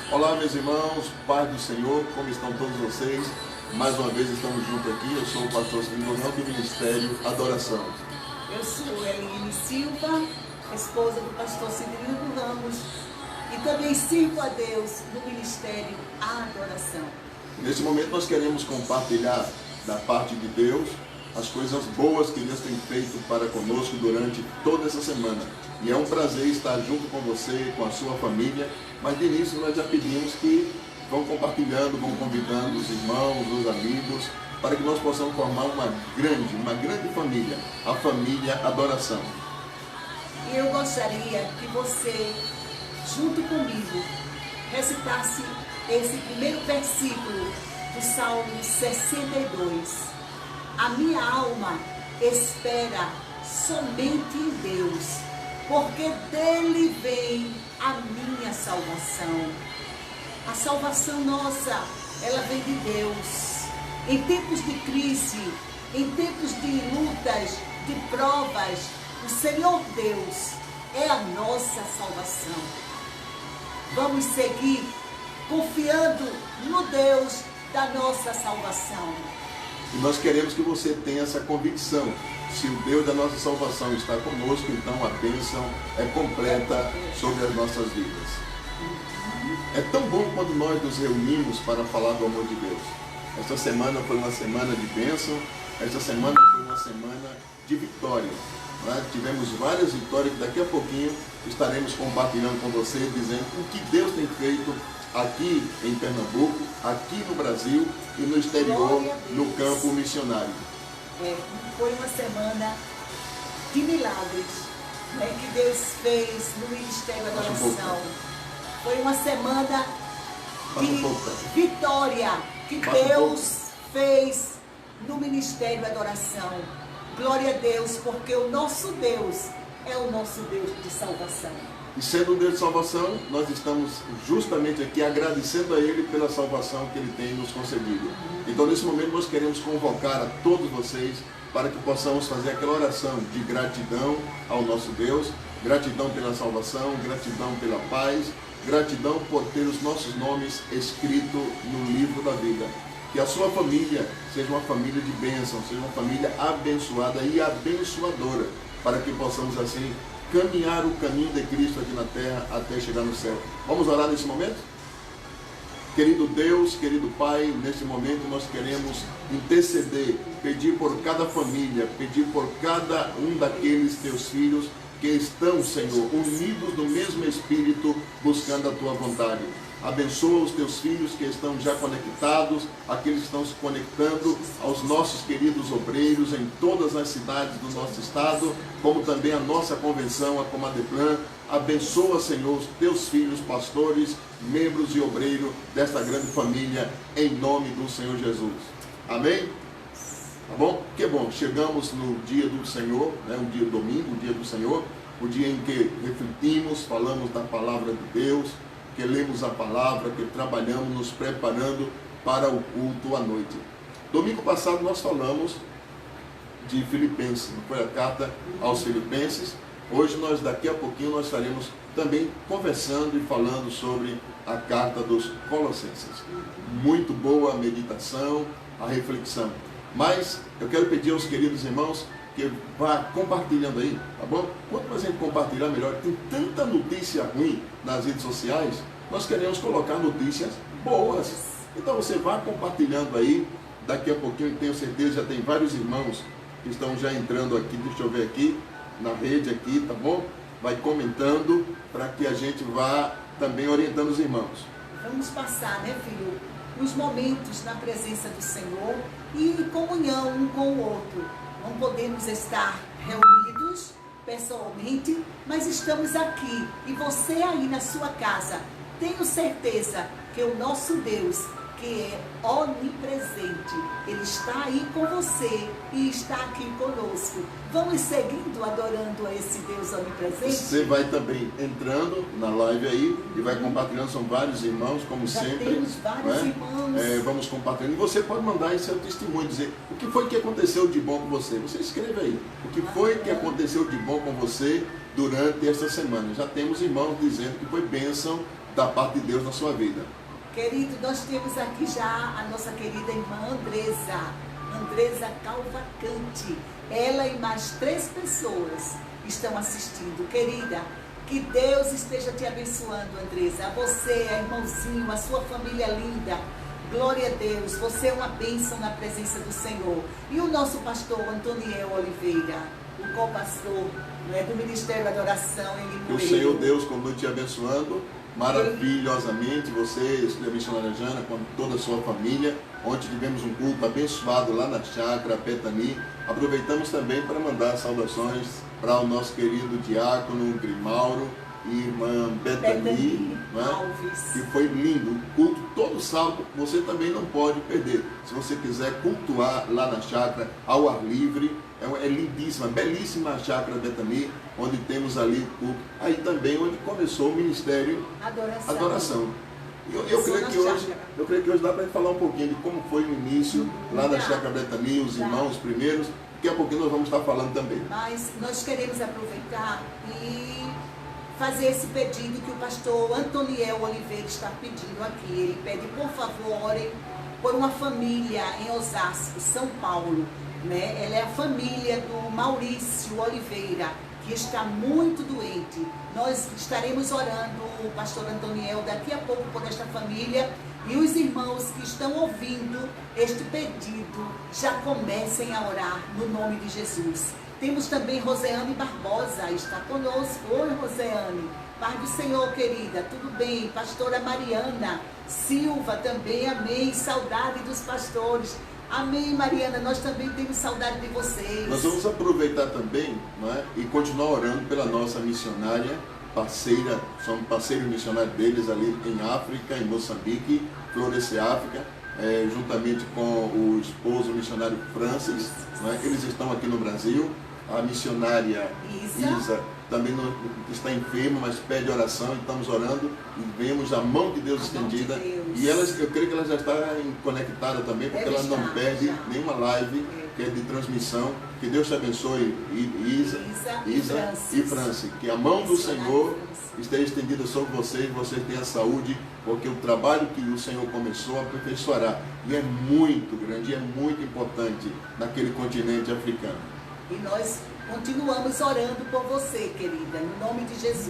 Olá, meus irmãos, paz do Senhor, como estão todos vocês? Mais uma vez estamos juntos aqui. Eu sou o pastor Cirilo do Ministério Adoração. Eu sou Eline Silva, esposa do pastor Cirilo Ramos, e também sirvo a Deus no Ministério Adoração. Nesse momento nós queremos compartilhar da parte de Deus as coisas boas que Deus tem feito para conosco durante toda essa semana. E é um prazer estar junto com você, com a sua família, mas de início nós já pedimos que vão compartilhando, vão convidando os irmãos, os amigos, para que nós possamos formar uma grande família, a família Adoração. E eu gostaria que você, junto comigo, recitasse esse primeiro versículo do Salmo 62. A minha alma espera somente em Deus, porque dele vem a minha salvação. A salvação nossa, ela vem de Deus. Em tempos de crise, em tempos de lutas, de provas, o Senhor Deus é a nossa salvação. Vamos seguir confiando no Deus da nossa salvação. E nós queremos que você tenha essa convicção. Se o Deus da nossa salvação está conosco, então a bênção é completa sobre as nossas vidas. É tão bom quando nós nos reunimos para falar do amor de Deus. Esta semana foi uma semana de bênção, esta semana foi uma semana de vitória. Tivemos várias vitórias que daqui a pouquinho estaremos compartilhando com você, dizendo o que Deus tem feito aqui em Pernambuco, aqui no Brasil e no exterior, no campo missionário. Foi uma semana de milagres, que Deus fez no Ministério da Adoração. Foi uma semana de vitória que Deus fez no Ministério da Adoração. Glória a Deus, porque o nosso Deus é o nosso Deus de salvação. E sendo um Deus de salvação, nós estamos justamente aqui agradecendo a Ele pela salvação que Ele tem nos concedido. Então, nesse momento, nós queremos convocar a todos vocês para que possamos fazer aquela oração de gratidão ao nosso Deus, gratidão pela salvação, gratidão pela paz, gratidão por ter os nossos nomes escritos no livro da vida. Que a sua família seja uma família de bênção, seja uma família abençoada e abençoadora, para que possamos assim caminhar o caminho de Cristo aqui na terra até chegar no céu. Vamos orar nesse momento? Querido Deus, querido Pai, nesse momento nós queremos interceder, pedir por cada família, pedir por cada um daqueles teus filhos que estão, Senhor, unidos no mesmo Espírito, buscando a Tua vontade. Abençoa os Teus filhos que estão já conectados, aqueles que estão se conectando aos nossos queridos obreiros em todas as cidades do nosso estado, como também a nossa convenção, a Comadeplan. Abençoa, Senhor, os Teus filhos, pastores, membros e obreiros desta grande família, em nome do Senhor Jesus. Amém? Tá bom? Que bom, chegamos no dia do Senhor, um dia domingo, o dia do Senhor, o dia em que refletimos, falamos da palavra de Deus, que lemos a palavra, que trabalhamos nos preparando para o culto à noite. Domingo passado nós falamos de Filipenses, não foi a carta aos Filipenses. Hoje daqui a pouquinho nós estaremos também conversando e falando sobre a carta dos Colossenses. Muito boa a meditação, a reflexão. Mas eu quero pedir aos queridos irmãos que vá compartilhando aí, tá bom? Quanto mais a gente compartilhar, melhor. Tem tanta notícia ruim nas redes sociais, nós queremos colocar notícias boas. Então você vá compartilhando aí, daqui a pouquinho, tenho certeza, já tem vários irmãos que estão já entrando aqui, deixa eu ver aqui, na rede aqui, tá bom? Vai comentando, para que a gente vá também orientando os irmãos. Vamos passar, filho, os momentos na presença do Senhor e em comunhão um com o outro. Não podemos estar reunidos pessoalmente, mas estamos aqui. E você aí na sua casa, tenho certeza que o nosso Deus, que é onipresente, Ele está aí com você e está aqui conosco. Vamos seguindo adorando a esse Deus onipresente? Você vai também entrando na live aí e vai compartilhando, são vários irmãos, como já sempre. Temos vários irmãos. Vamos compartilhando. E você pode mandar aí seu testemunho, dizer o que foi que aconteceu de bom com você. Você escreve aí. O que foi que aconteceu de bom com você durante esta semana. Já temos irmãos dizendo que foi bênção da parte de Deus na sua vida. Querido, nós temos aqui já a nossa querida irmã Andresa Calvacante. Ela e mais 3 pessoas estão assistindo. Querida, que Deus esteja te abençoando, Andresa. A você, a irmãozinho, a sua família linda. Glória a Deus, você é uma bênção na presença do Senhor. E o nosso pastor Antoniel Oliveira, o co-pastor, do Ministério da Adoração em Limoeiro. Que o Senhor Deus continue te abençoando maravilhosamente, você, a missionária Jana, com toda a sua família. Ontem tivemos um culto abençoado lá na chácara Petani. Aproveitamos também para mandar saudações para o nosso querido diácono Grimauro e irmã Betani, que foi lindo. O culto todo sábado, você também não pode perder. Se você quiser cultuar lá na chácara, ao ar livre, é lindíssima, belíssima a chácara Betani, onde temos ali o culto. Aí também onde começou o ministério Adoração. Eu creio que hoje dá para falar um pouquinho de como foi o início lá na chácara Betani, os irmãos primeiros. Daqui a pouquinho nós vamos estar falando também. Mas nós queremos aproveitar e fazer esse pedido que o pastor Antoniel Oliveira está pedindo aqui. Ele pede, por favor, orem por uma família em Osasco, São Paulo. Ela é a família do Maurício Oliveira, que está muito doente. Nós estaremos orando, o pastor Antoniel, daqui a pouco por esta família. E os irmãos que estão ouvindo este pedido já comecem a orar no nome de Jesus. Temos também Roseane Barbosa, está conosco. Oi, Roseane. Paz do Senhor, querida. Tudo bem? Pastora Mariana Silva também, amém. Saudade dos pastores. Amém, Mariana. Nós também temos saudade de vocês. Nós vamos aproveitar também, e continuar orando pela nossa missionária, parceira, somos parceiros missionários deles ali em África, em Moçambique, Florescer África, juntamente com o esposo missionário Francis. Eles estão aqui no Brasil. A missionária Isa também não, está enferma, mas pede oração, e estamos orando e vemos a mão de Deus estendida. E elas, eu creio que ela já está conectada também, porque ela não perde nenhuma live que é de transmissão. Que Deus te abençoe, Isa e Franci. Que a mão do Senhor esteja estendida sobre vocês, vocês tenham saúde, porque o trabalho que o Senhor começou aperfeiçoará. E é muito grande, é muito importante naquele continente africano. E nós continuamos orando por você, querida, no nome de Jesus.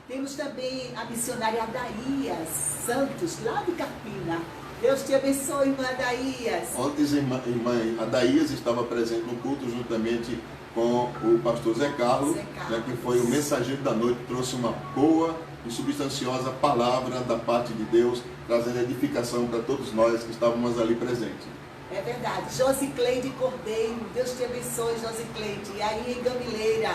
Temos também a missionária Adaías Santos, lá de Carpina. Deus te abençoe, irmã Adaías. Ontem a Adaías estava presente no culto juntamente com o pastor Zé Carlos, que foi o mensageiro da noite, trouxe uma boa e substanciosa palavra da parte de Deus, trazendo edificação para todos nós que estávamos ali presentes. É verdade. Josicleide Cordeiro, Deus te abençoe, Josicleide. E aí em Gamileira,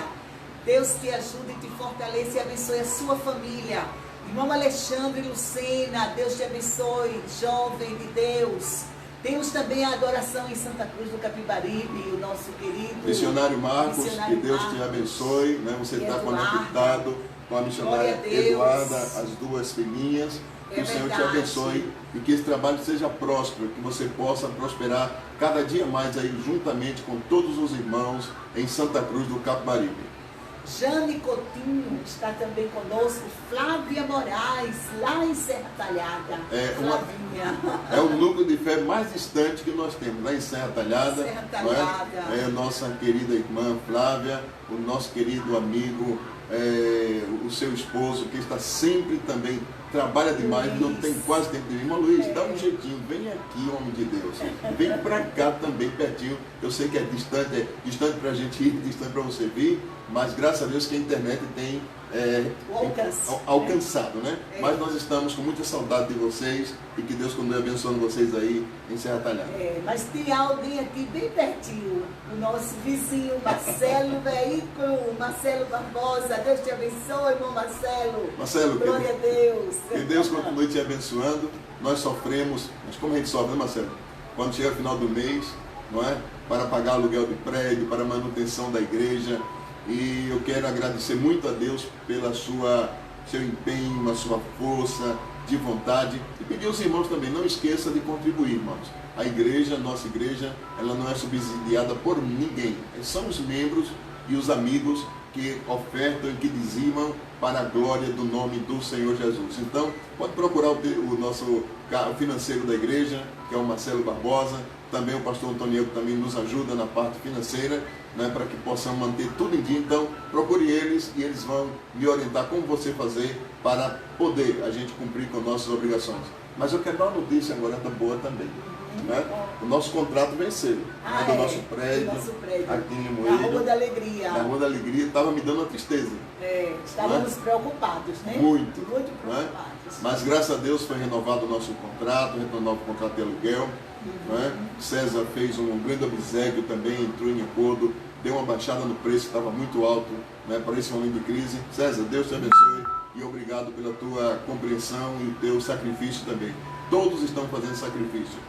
Deus te ajude e te fortaleça e abençoe a sua família. Irmão Alexandre Lucena, Deus te abençoe, jovem de Deus. Temos também a adoração em Santa Cruz do Capibaribe, o nosso querido missionário Marcos, que Deus te abençoe. Você está conectado com a missionária Eduarda, as 2 filhinhas. Que o Senhor te abençoe e que esse trabalho seja próspero, que você possa prosperar cada dia mais aí juntamente com todos os irmãos em Santa Cruz do Capibaribe. Jane Coutinho está também conosco, Flávia Moraes, lá em Serra Talhada. É o núcleo de fé mais distante que nós temos, lá em Serra Talhada. É a nossa querida irmã Flávia, o nosso querido amigo, o seu esposo, que está sempre também, trabalha demais, Luiz. Não tem quase tempo de ir. Irmão Luiz, dá um jeitinho, vem aqui, homem de Deus. Vem para cá também, pertinho. Eu sei que é distante para a gente ir, distante para você vir, mas graças a Deus que a internet tem alcançado, né? Mas nós estamos com muita saudade de vocês e que Deus continue abençoando vocês aí em Serra Talhada. Mas tem alguém aqui bem pertinho, o nosso vizinho Marcelo Veículo, Marcelo Barbosa. Deus te abençoe, irmão Marcelo. Marcelo, glória a Deus. Que Deus continue te abençoando. Nós sofremos, mas como a gente sofre, né, Marcelo? Quando chega o final do mês, não é? Para pagar aluguel de prédio, para manutenção da igreja. E eu quero agradecer muito a Deus pela seu empenho, a sua força de vontade. E pedir aos irmãos também, não esqueça de contribuir, irmãos. A igreja, nossa igreja, ela não é subsidiada por ninguém. São os membros e os amigos que ofertam e que dizimam para a glória do nome do Senhor Jesus. Então, pode procurar o nosso financeiro da igreja, que é o Marcelo Barbosa, também o pastor Antônio, que também nos ajuda na parte financeira, né, para que possamos manter tudo em dia. Então, procure eles e eles vão lhe orientar como você fazer para poder a gente cumprir com nossas obrigações. Mas eu quero dar uma notícia agora boa também. Né? O nosso contrato venceu, né, do nosso prédio, aqui em Limoeiro, na Rua da Alegria. Na Rua da Alegria, estava me dando uma tristeza. Estávamos preocupados, né? Muito preocupados. Né? Mas graças a Deus foi renovado o nosso contrato, renovado o contrato de aluguel. Né? César fez um grande obséquio também, entrou em acordo, deu uma baixada no preço que estava muito alto, né, para esse momento de crise. César, Deus te abençoe e obrigado pela tua compreensão e o teu sacrifício também. Todos estão fazendo sacrifício.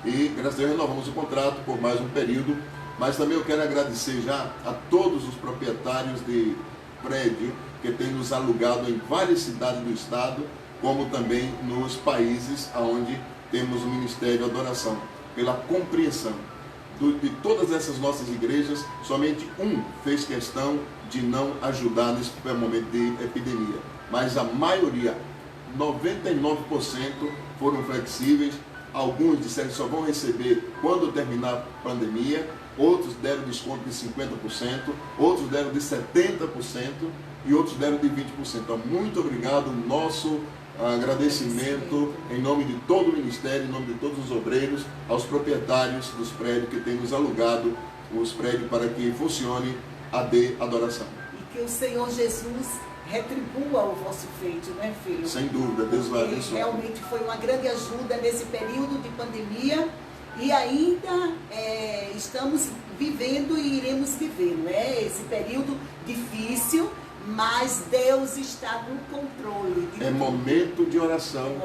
E graças a Deus renovamos o contrato por mais um período, mas também eu quero agradecer já a todos os proprietários de prédio que têm nos alugado em várias cidades do estado, como também nos países onde temos o Ministério de Adoração, pela compreensão de todas essas nossas igrejas. Somente um fez questão de não ajudar nesse momento de epidemia, mas a maioria, 99%, foram flexíveis. Alguns disseram que só vão receber quando terminar a pandemia, outros deram desconto de 50%, outros deram de 70% e outros deram de 20%. Então, muito obrigado, nosso agradecimento em nome de todo o Ministério, em nome de todos os obreiros, aos proprietários dos prédios que têm nos alugado os prédios para que funcione a de adoração. E que o Senhor Jesus retribua o vosso feito, não é, filho? Sem dúvida, Deus vai abençoar. Realmente foi uma grande ajuda nesse período de pandemia e ainda estamos vivendo e iremos viver, não é? Esse período difícil, mas Deus está no controle. É momento de oração,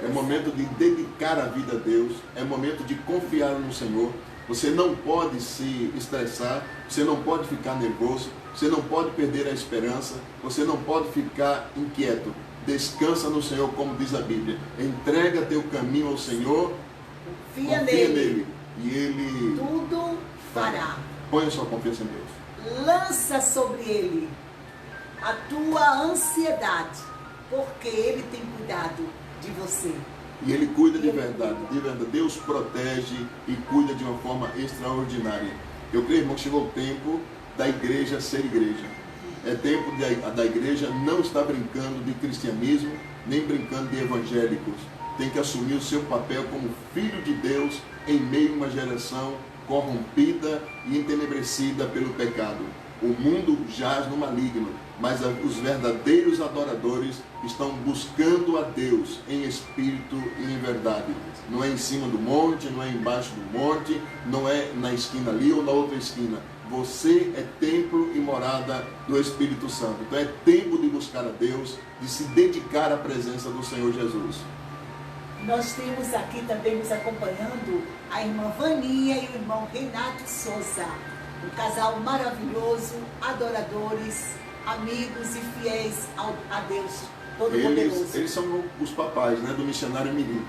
é momento de dedicar a vida a Deus, é momento de confiar no Senhor. Você não pode se estressar, você não pode ficar nervoso, você não pode perder a esperança, você não pode ficar inquieto. Descansa no Senhor, como diz a Bíblia. Entrega teu caminho ao Senhor, confia nele e Ele tudo fará. Põe a sua confiança em Deus. Lança sobre Ele a tua ansiedade, porque Ele tem cuidado de você. E Ele cuida de verdade, de verdade. Deus protege e cuida de uma forma extraordinária. Eu creio, irmão, que chegou o tempo da igreja ser igreja. É tempo da igreja não estar brincando de cristianismo, nem brincando de evangélicos. Tem que assumir o seu papel como filho de Deus em meio a uma geração corrompida e entenebrecida pelo pecado. O mundo jaz no maligno, mas os verdadeiros adoradores estão buscando a Deus em espírito e em verdade. Não é em cima do monte, não é embaixo do monte, não é na esquina ali ou na outra esquina. Você é templo e morada do Espírito Santo. Então é tempo de buscar a Deus, de se dedicar à presença do Senhor Jesus. Nós temos aqui também nos acompanhando a irmã Vaninha e o irmão Renato Souza. Um casal maravilhoso, adoradores, amigos e fiéis a Deus Todo-Poderoso. Eles são os papais, né, do Missionário Mirim.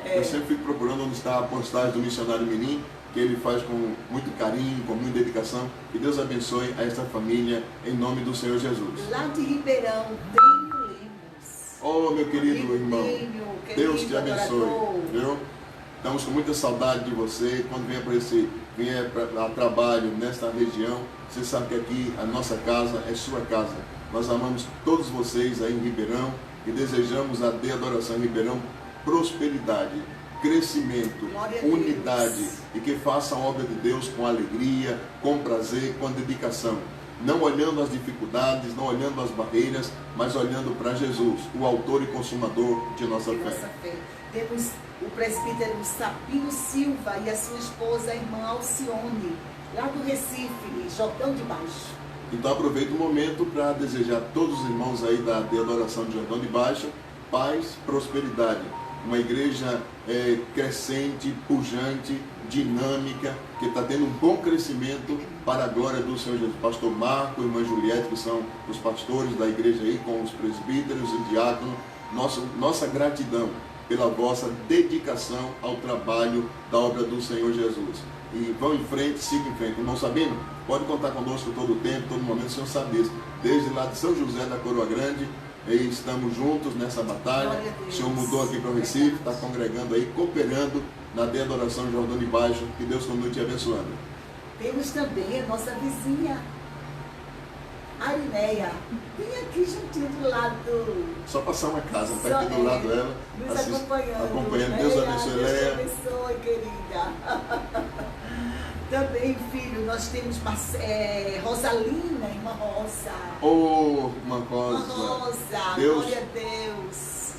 Eu sempre fico procurando onde está a postagem do Missionário Mirim, que ele faz com muito carinho, com muita dedicação. Que Deus abençoe a esta família, em nome do Senhor Jesus. Lá de Ribeirão, Dênio Lemos. Oh, meu querido irmão, Deus te adorador. abençoe. Viu? Estamos com muita saudade de você. Quando vier a trabalho nesta região, você sabe que aqui a nossa casa é sua casa. Nós amamos todos vocês aí em Ribeirão e desejamos a de adoração em Ribeirão prosperidade, crescimento, unidade e que façam a obra de Deus com alegria, com prazer, com dedicação. Não olhando as dificuldades, não olhando as barreiras, mas olhando para Jesus, o autor e consumador de nossa fé. Temos o presbítero Sapino Silva e a sua esposa, a irmã Alcione, lá do Recife, Jordão de Baixo. Então aproveito o momento para desejar a todos os irmãos aí da adoração de Jordão de Baixo, paz, prosperidade. Uma igreja crescente, pujante, dinâmica, que está tendo um bom crescimento para a glória do Senhor Jesus. Pastor Marco, irmã Juliette, que são os pastores da igreja aí, com os presbíteros e diáconos, nossa gratidão pela vossa dedicação ao trabalho da obra do Senhor Jesus. E vão em frente, sigam em frente. Irmão Sabino, pode contar conosco todo o tempo, todo momento, o Senhor sabe disso. Desde lá de São José da Coroa Grande, e estamos juntos nessa batalha. O Senhor mudou aqui para o Recife, está congregando aí, cooperando na Deia da Oração Jordão de Baixo. Que Deus continue te abençoando. Temos também a nossa vizinha, Arineia, bem aqui juntinho do lado. Só passar uma casa, está aqui do lado dela, nos acompanhando. Deus abençoe, Deus te Leia. abençoe, querida. Também, filho, nós temos Rosalina, irmã Rosa. Oh, irmã Irmã Rosa. Rosa, Deus. glória a Deus.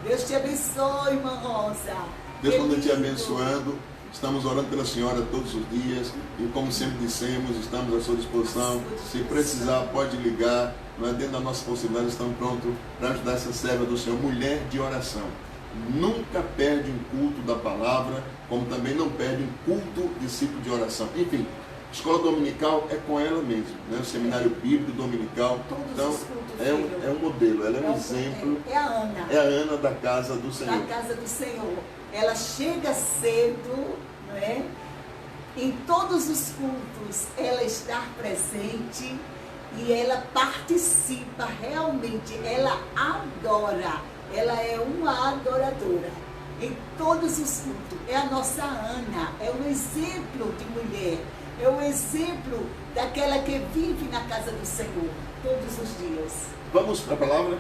Deus te abençoe, irmã Rosa. Deus continue te Querido. abençoando. Estamos orando pela senhora todos os dias e, como sempre dissemos, estamos à sua disposição. Se precisar, pode ligar. Nós, dentro da nossa possibilidade, estamos prontos para ajudar essa serva do Senhor, mulher de oração. Nunca perde um culto da palavra, como também não perde um culto discípulo de oração. Enfim, escola dominical é com ela mesmo, né? O seminário bíblico dominical. Todos Então, os cultos, é um modelo, ela é um exemplo. É a Ana. É a Ana da casa do Senhor. Na casa do Senhor. Ela chega cedo, não é? Em todos os cultos, ela está presente e ela participa realmente, ela adora, ela é uma adoradora. Em todos os cultos, é a nossa Ana, é um exemplo de mulher, é um exemplo daquela que vive na casa do Senhor todos os dias. Vamos para a palavra?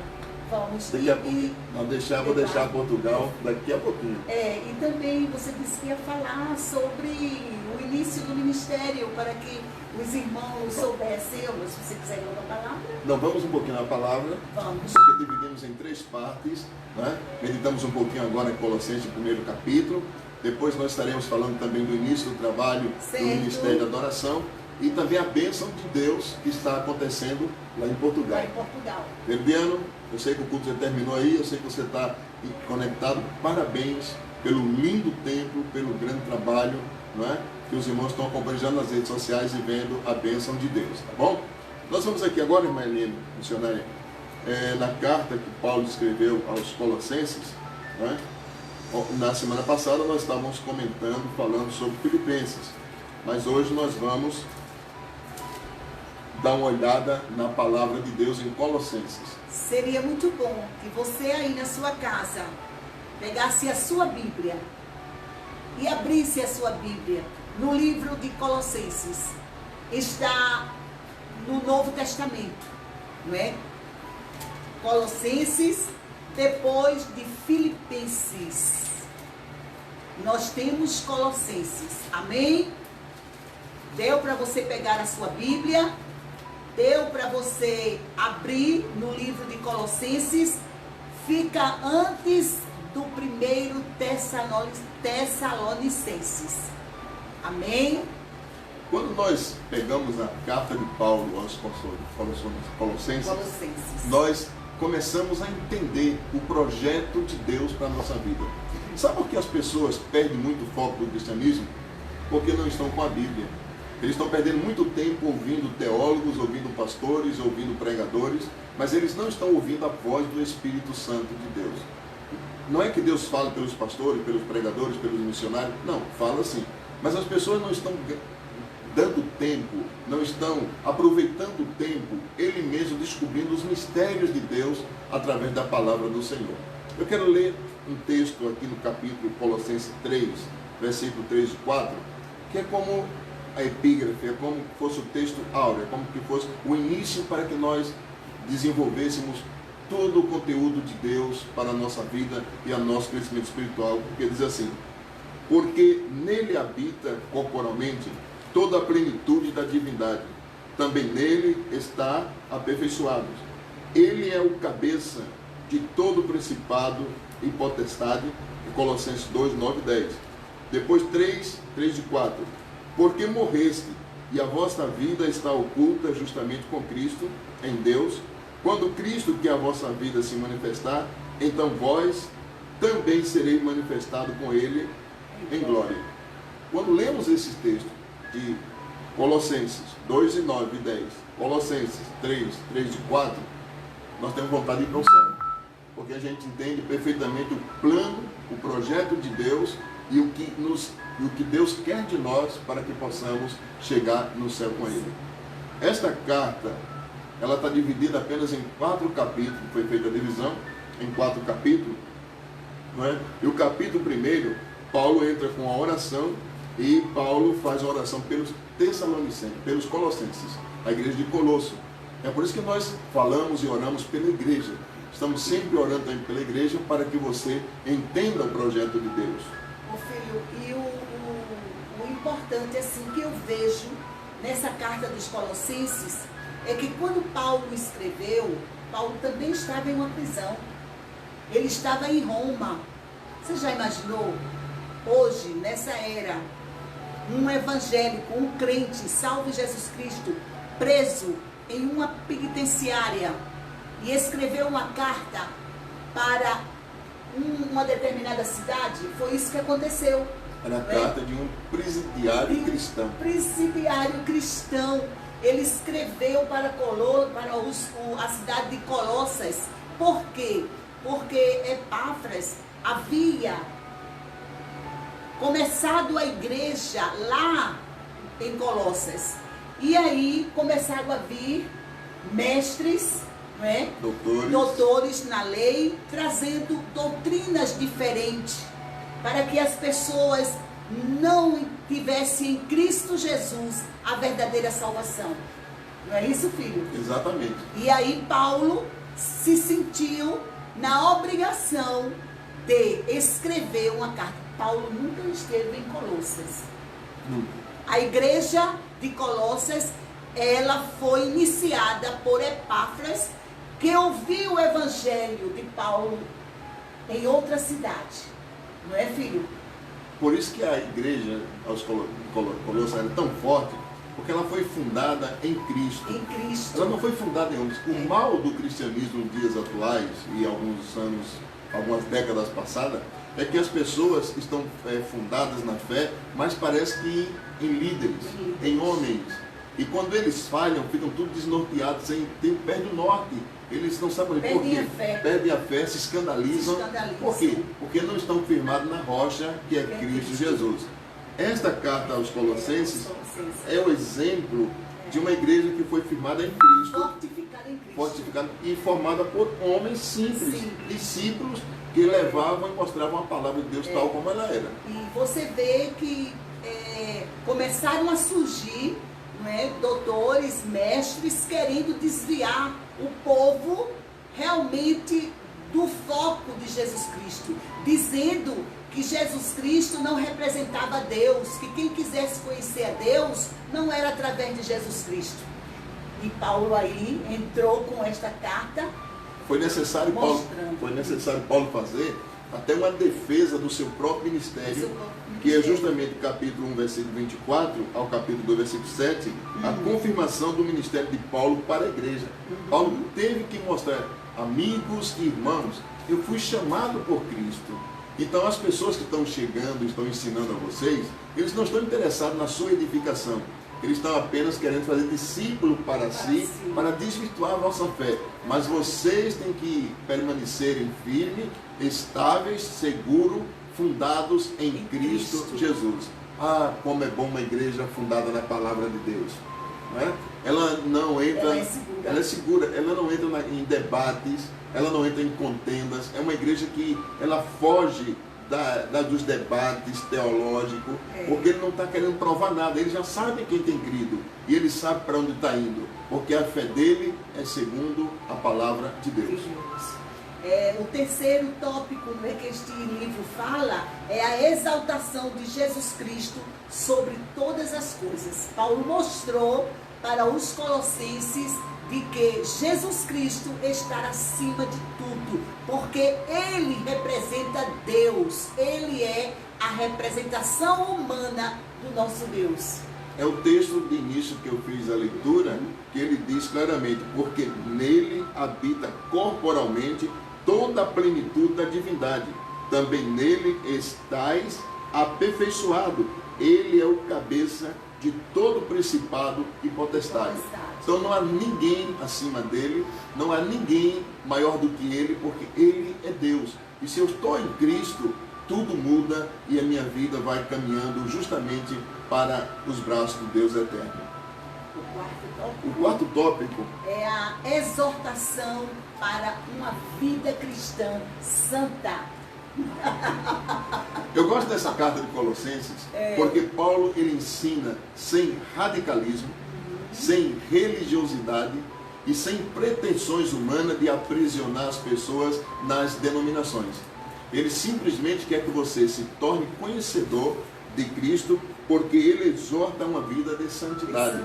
Vamos. Daqui a pouquinho. Vou deixar Portugal daqui a pouquinho. E também você disse que ia falar sobre o início do ministério, para que os irmãos soubessem. Se você quiser ir uma palavra. Não, vamos um pouquinho na palavra. Vamos. Porque dividimos em 3 partes. Né? Meditamos um pouquinho agora em Colossenses, primeiro capítulo. Depois nós estaremos falando também do início do trabalho Certo. do Ministério da Adoração. E também a bênção de Deus que está acontecendo lá em Portugal. Lá em Portugal. Verbiano, eu sei que o culto já terminou aí, eu sei que você está conectado. Parabéns pelo lindo tempo, pelo grande trabalho, não é? Que os irmãos estão acompanhando nas redes sociais e vendo a bênção de Deus, tá bom? Nós vamos aqui agora, irmã Helena, missionária, na carta que Paulo escreveu aos Colossenses, não é? Na semana passada nós estávamos comentando, falando sobre Filipenses, mas hoje nós vamos dar uma olhada na palavra de Deus em Colossenses. Seria muito bom que você aí na sua casa pegasse a sua Bíblia e abrisse a sua Bíblia no livro de Colossenses. Está no Novo Testamento, não é? Colossenses, depois de Filipenses. Nós temos Colossenses. Amém? Deu para você pegar a sua Bíblia? Deu para você abrir no livro de Colossenses? Fica antes do primeiro Tessalonicenses. Amém? Quando nós pegamos a carta de Paulo aos Colossenses, nós começamos a entender o projeto de Deus para a nossa vida. Sabe por que as pessoas perdem muito o foco do cristianismo? Porque não estão com a Bíblia. Eles estão perdendo muito tempo ouvindo teólogos, ouvindo pastores, ouvindo pregadores, mas eles não estão ouvindo a voz do Espírito Santo de Deus. Não é que Deus fala pelos pastores, pelos pregadores, pelos missionários, não, fala sim. Mas as pessoas não estão dando tempo, não estão aproveitando o tempo, ele mesmo descobrindo os mistérios de Deus através da palavra do Senhor. Eu quero ler um texto aqui no capítulo Colossenses 3, versículo 3 e 4, que é como a epígrafe, é como que fosse o texto áureo, é como que fosse o início para que nós desenvolvêssemos todo o conteúdo de Deus para a nossa vida e a nosso crescimento espiritual, porque diz assim: porque nele habita corporalmente toda a plenitude da divindade, também nele está aperfeiçoados. Ele é o cabeça de todo o principado e potestade, em Colossenses 2, 9 e 10. Depois 3 e 4. Porque morreste, e a vossa vida está oculta justamente com Cristo, em Deus. Quando Cristo, que é a vossa vida, se manifestar, então vós também sereis manifestado com Ele em glória. Quando lemos esse texto de Colossenses 2 e 9 e 10, Colossenses 3 e 4, nós temos vontade de ir para o céu. porque a gente entende perfeitamente o plano, o projeto de Deus e o que Deus quer de nós para que possamos chegar no céu com Ele. Esta carta, ela está dividida apenas em 4 capítulos, foi feita a divisão em 4 capítulos, não é? E o capítulo 1, Paulo entra com a oração e Paulo faz a oração pelos Tessalonicenses, pelos Colossenses, a igreja de Colosso. É por isso que nós falamos e oramos pela igreja. Estamos sempre orando também pela igreja para que você entenda o projeto de Deus. Ô filho, e o importante assim que eu vejo nessa carta dos Colossenses é que quando Paulo escreveu, Paulo também estava em uma prisão. Ele estava em Roma. Você já imaginou? Hoje, nessa era, um evangélico, um crente, salvo Jesus Cristo, preso em uma penitenciária e escreveu uma carta para uma determinada cidade? Foi isso que aconteceu. Era a carta de um presidiário cristão. Presidiário cristão. Ele escreveu para a cidade de Colossas. Por quê? Porque Epáfras havia começado a igreja lá em Colossas. E aí começaram a vir mestres, não é? Doutores na lei, trazendo doutrinas diferentes para que as pessoas não tivessem em Cristo Jesus a verdadeira salvação. Não é isso, filho? Exatamente. E aí Paulo se sentiu na obrigação de escrever uma carta. Paulo nunca esteve em Colossas. Nunca. A igreja de Colossas, ela foi iniciada por Epáfras, que ouviu o evangelho de Paulo em outra cidade. Não é, filho? Por isso que a igreja aos Colossos era tão forte, porque ela foi fundada em Cristo. Em Cristo. Ela não foi fundada em homens. O mal do cristianismo nos dias atuais e algumas décadas passadas, é que as pessoas estão fundadas na fé, mas parece que em líderes, em homens. E quando eles falham, ficam tudo desnorteados, perdem o norte. Eles não sabem por quê. Perdem a fé, se escandalizam. Por quê? Porque não estão firmados na rocha que é Cristo Jesus. Esta carta aos Colossenses é o exemplo de uma igreja que foi firmada em Cristo, fortificada e formada por homens simples, discípulos que levavam e mostravam a palavra de Deus tal como ela era. E você vê que começaram a surgir, não é, doutores, mestres, querendo desviar o povo realmente do foco de Jesus Cristo, dizendo que Jesus Cristo não representava Deus, que quem quisesse conhecer a Deus não era através de Jesus Cristo. E Paulo aí entrou com esta carta. Foi necessário Paulo fazer até uma defesa do seu próprio ministério, que é justamente capítulo 1, versículo 24 ao capítulo 2, versículo 7, a confirmação do ministério de Paulo para a igreja. Paulo teve que mostrar, amigos e irmãos, eu fui chamado por Cristo. Então as pessoas que estão chegando, estão ensinando a vocês, eles não estão interessados na sua edificação. Eles estão apenas querendo fazer discípulo para si, para desvirtuar a vossa fé. Mas vocês têm que permanecerem firmes, estáveis, seguros, fundados em Cristo Jesus. Ah, como é bom uma igreja fundada na palavra de Deus. Não é? Ela não entra, ela é segura, ela não entra em debates, ela não entra em contendas. É uma igreja que ela foge dos debates teológicos, porque ele não está querendo provar nada. Ele já sabe quem tem crido e ele sabe para onde está indo, porque a fé dele é segundo a palavra de Deus. O terceiro tópico que este livro fala é a exaltação de Jesus Cristo sobre todas as coisas. Paulo mostrou para os colossenses de que Jesus Cristo está acima de tudo, porque Ele representa Deus, Ele é a representação humana do nosso Deus. É o texto de início que eu fiz a leitura, que ele diz claramente, porque nele habita corporalmente toda a plenitude da divindade, também nele estais aperfeiçoado, ele é o cabeça de todo principado e potestade. Então não há ninguém acima dele, não há ninguém maior do que ele, porque ele é Deus. E se eu estou em Cristo, tudo muda e a minha vida vai caminhando justamente para os braços do Deus eterno. O quarto tópico é a exortação para uma vida cristã santa. Eu gosto dessa carta de Colossenses, porque Paulo ele ensina sem radicalismo, sem religiosidade e sem pretensões humanas de aprisionar as pessoas nas denominações. Ele simplesmente quer que você se torne conhecedor de Cristo, porque ele exorta uma vida de santidade.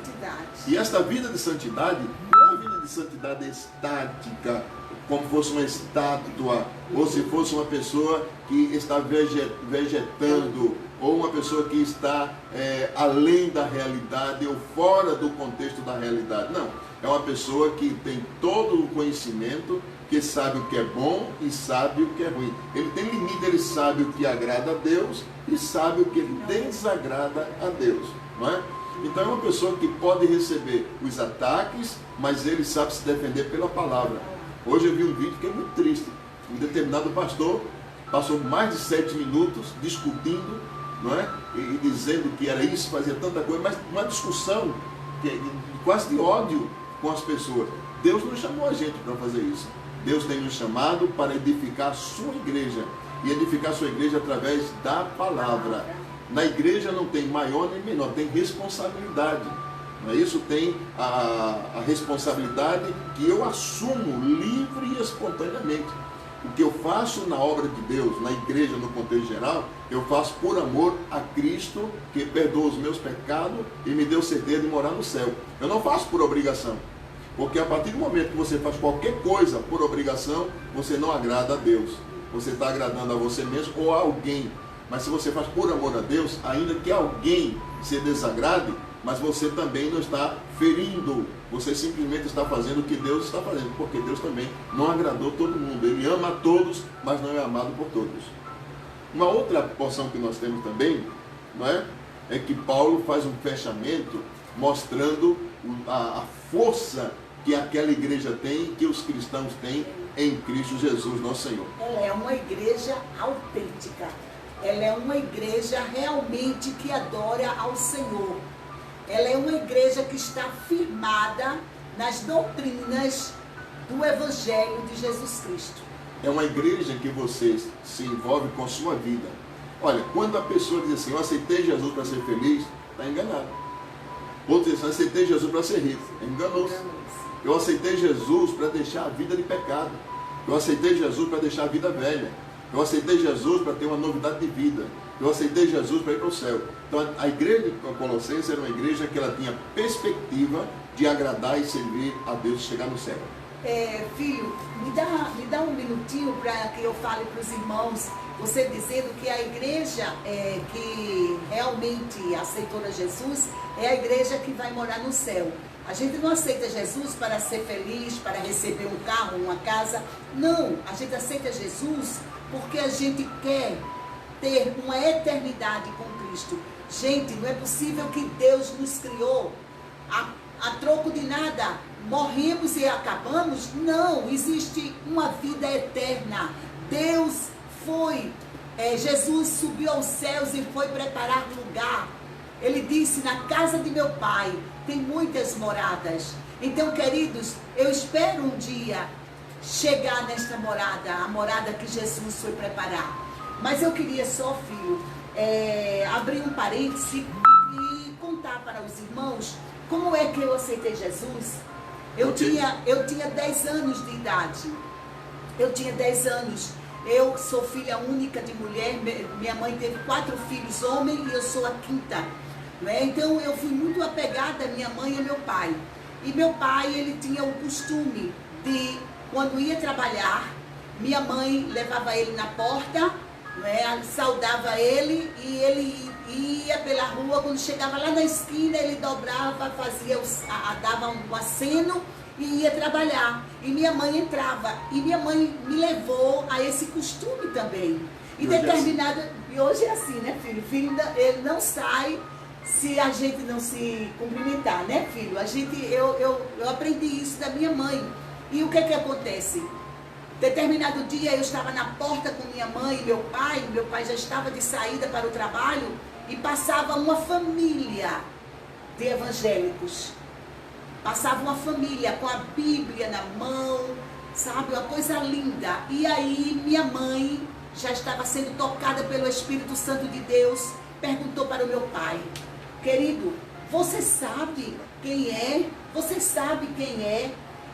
E esta vida de santidade não é uma vida de santidade estática, como fosse uma estátua, ou se fosse uma pessoa que está vegetando, ou uma pessoa que está além da realidade ou fora do contexto da realidade. Não, é uma pessoa que tem todo o conhecimento, que sabe o que é bom e sabe o que é ruim. Ele tem limite, ele sabe o que agrada a Deus e sabe o que desagrada a Deus, não é? Então é uma pessoa que pode receber os ataques, mas ele sabe se defender pela palavra. Hoje eu vi um vídeo que é muito triste. Um determinado pastor passou mais de 7 minutos discutindo, não é? E dizendo que era isso, fazia tanta coisa, mas uma discussão quase de ódio com as pessoas. Deus não chamou a gente para fazer isso. Deus tem nos chamado para edificar a sua igreja. E edificar a sua igreja através da palavra. Na igreja não tem maior nem menor, tem responsabilidade. Não é isso? Tem a responsabilidade que eu assumo livre e espontaneamente. O que eu faço na obra de Deus, na igreja, no contexto geral, eu faço por amor a Cristo, que perdoa os meus pecados e me deu certeza de morar no céu. Eu não faço por obrigação. Porque a partir do momento que você faz qualquer coisa por obrigação, você não agrada a Deus. Você está agradando a você mesmo ou a alguém. Mas se você faz por amor a Deus, ainda que alguém se desagrade, mas você também não está ferindo. Você simplesmente está fazendo o que Deus está fazendo. Porque Deus também não agradou todo mundo. Ele ama a todos, mas não é amado por todos. Uma outra porção que nós temos também, não é? É que Paulo faz um fechamento mostrando a força que aquela igreja tem, que os cristãos têm em Cristo Jesus, nosso Senhor. Ela é uma igreja autêntica. Ela é uma igreja realmente que adora ao Senhor. Ela é uma igreja que está firmada nas doutrinas do Evangelho de Jesus Cristo. É uma igreja que você se envolve com a sua vida. Olha, quando a pessoa diz assim, eu aceitei Jesus para ser feliz, está enganado. Outro diz assim, eu aceitei Jesus para ser rico, enganou-se. Eu aceitei Jesus para deixar a vida de pecado. Eu aceitei Jesus para deixar a vida velha. Eu aceitei Jesus para ter uma novidade de vida. Eu aceitei Jesus para ir para o céu. Então a igreja de Colossenses era uma igreja que ela tinha perspectiva de agradar e servir a Deus e chegar no céu. Filho, me dá um minutinho para que eu fale para os irmãos, você dizendo que a igreja que realmente aceitou a Jesus é a igreja que vai morar no céu. A gente não aceita Jesus para ser feliz, para receber um carro, uma casa. Não, a gente aceita Jesus porque a gente quer ter uma eternidade com Cristo. Gente, não é possível que Deus nos criou a troco de nada. Morremos e acabamos? Não, existe uma vida eterna. Deus Jesus subiu aos céus e foi preparar lugar. Ele disse, na casa de meu pai tem muitas moradas. Então, queridos, eu espero um dia chegar nesta morada, a morada que Jesus foi preparar. Mas eu queria só, filho, abrir um parêntese e contar para os irmãos como é que eu aceitei Jesus. Eu tinha 10 anos de idade. Eu tinha 10 anos. Eu sou filha única de mulher. Minha mãe teve 4 filhos homens e eu sou a quinta. Né? Então eu fui muito apegada à minha mãe e ao meu pai. E meu pai, ele tinha o costume de, quando ia trabalhar, minha mãe levava ele na porta, né? Saudava ele e ele ia pela rua. Quando chegava lá na esquina, ele dobrava, dava um aceno e ia trabalhar. E minha mãe entrava. E minha mãe me levou a esse costume também. E hoje é assim, né, filho? Filho, ele não sai se a gente não se cumprimentar, né, filho? Eu aprendi isso da minha mãe. E o que acontece? Determinado dia eu estava na porta com minha mãe e meu pai já estava de saída para o trabalho e passava uma família de evangélicos. Passava uma família com a Bíblia na mão, sabe, uma coisa linda. E aí minha mãe já estava sendo tocada pelo Espírito Santo de Deus, perguntou para o meu pai: querido, você sabe quem é? Você sabe quem é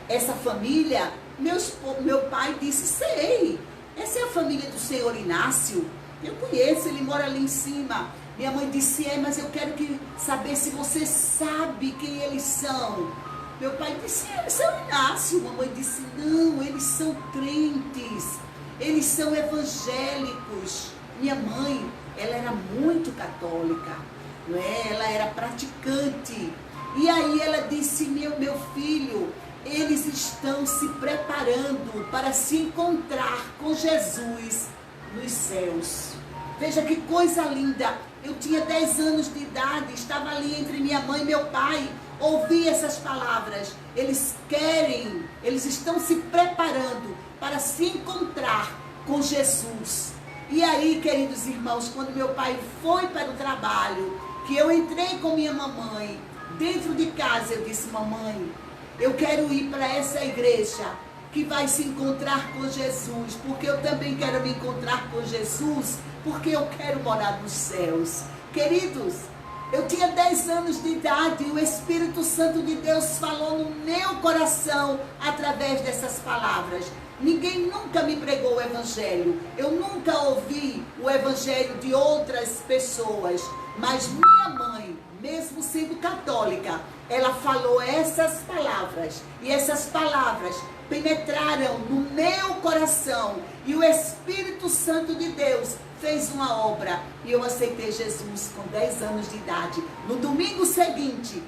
essa família? Meu pai disse: sei, essa é a família do senhor Inácio, eu conheço, ele mora ali em cima. Minha mãe disse: mas eu quero saber se você sabe quem eles são. Meu pai disse: esse é o Inácio. Mamãe disse: não, eles são crentes, eles são evangélicos. Minha mãe, ela era muito católica, não é? Ela era praticante. E aí ela disse: meu filho, eles estão se preparando para se encontrar com Jesus nos céus. Veja que coisa linda. Eu tinha 10 anos de idade, estava ali entre minha mãe e meu pai, ouvi essas palavras. Eles estão se preparando para se encontrar com Jesus. E aí, queridos irmãos, quando meu pai foi para o trabalho, que eu entrei com minha mamãe dentro de casa, eu disse: mamãe, eu quero ir para essa igreja que vai se encontrar com Jesus, porque eu também quero me encontrar com Jesus, porque eu quero morar nos céus. Queridos, eu tinha 10 anos de idade e o Espírito Santo de Deus falou no meu coração através dessas palavras. Ninguém nunca me pregou o Evangelho, eu nunca ouvi o Evangelho de outras pessoas, mas minha mãe, mesmo sendo católica, ela falou essas palavras, e essas palavras penetraram no meu coração, e o Espírito Santo de Deus fez uma obra, e eu aceitei Jesus com 10 anos de idade. No domingo seguinte,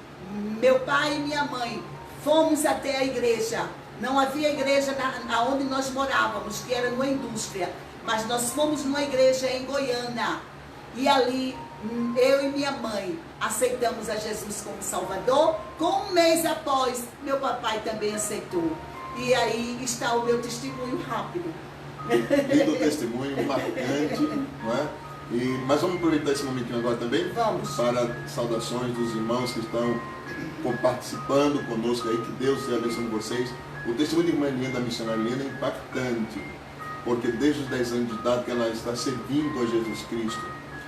meu pai e minha mãe fomos até a igreja. Não havia igreja onde nós morávamos, que era numa indústria, mas nós fomos numa igreja em Goiânia, e ali eu e minha mãe aceitamos a Jesus como Salvador. Com um mês após, meu papai também aceitou. E aí está o meu testemunho rápido. Lindo testemunho, marcante, não é? Mas vamos aproveitar esse momentinho agora também. Vamos. Para saudações dos irmãos que estão participando conosco aí, que Deus esteja abençoando vocês. O testemunho de irmã Helena, da missionária Helena, é impactante, porque desde os 10 anos de idade que ela está servindo a Jesus Cristo.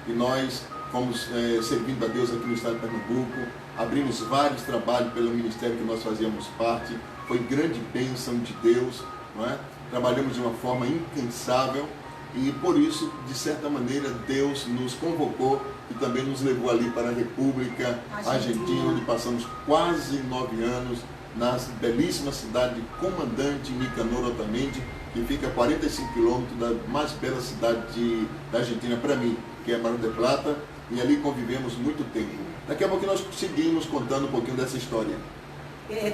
E nós fomos servindo a Deus aqui no estado de Pernambuco, abrimos vários trabalhos pelo ministério que nós fazíamos parte, foi grande bênção de Deus, não é? Trabalhamos de uma forma incansável e por isso, de certa maneira, Deus nos convocou e também nos levou ali para a República Argentina, onde passamos quase 9 anos, na belíssima cidade de Comandante Nicanor Otamendi, que fica a 45 quilômetros da mais bela cidade da Argentina para mim, que é Mar del Plata, e ali convivemos muito tempo. Daqui a pouco nós seguimos contando um pouquinho dessa história.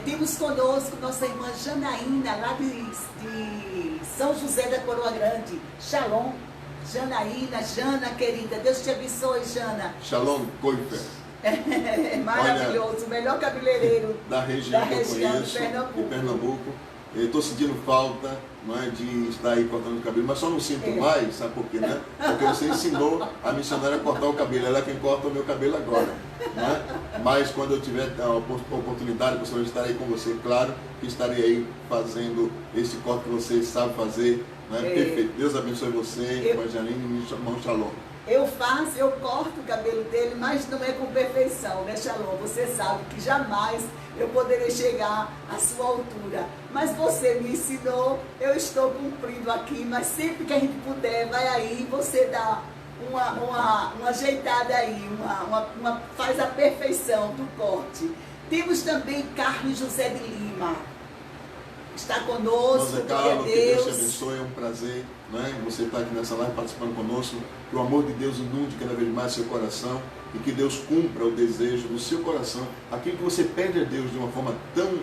Temos conosco nossa irmã Janaína, lá de São José da Coroa Grande. Shalom, Janaína, Jana querida, Deus te abençoe, Jana. Shalom, Coifer. Maravilhoso. Olha, o melhor cabeleireiro da região que eu conheço, de Pernambuco. Eu estou sentindo falta, não é, de estar aí cortando o cabelo, mas só não sinto mais, sabe por quê, né? Porque você ensinou a missionária a cortar o cabelo, ela é quem corta o meu cabelo agora, né? Mas quando eu tiver a oportunidade, eu estarei com você, claro, que estarei aí fazendo esse corte que você sabe fazer, né? Perfeito. Deus abençoe você, irmã Janine, irmão Shalom. Eu corto o cabelo dele, mas não é com perfeição, né, Shalom? Você sabe que jamais eu poderei chegar à sua altura. Mas você me ensinou, eu estou cumprindo aqui, mas sempre que a gente puder, vai aí, você dá uma ajeitada aí, faz a perfeição do corte. Temos também Carlos José de Lima. Está conosco, Carlos, que Deus te abençoe, é um prazer, né? Você está aqui nessa live participando conosco, que o amor de Deus inunde cada vez mais seu coração e que Deus cumpra o desejo do seu coração, aquilo que você pede a Deus de uma forma tão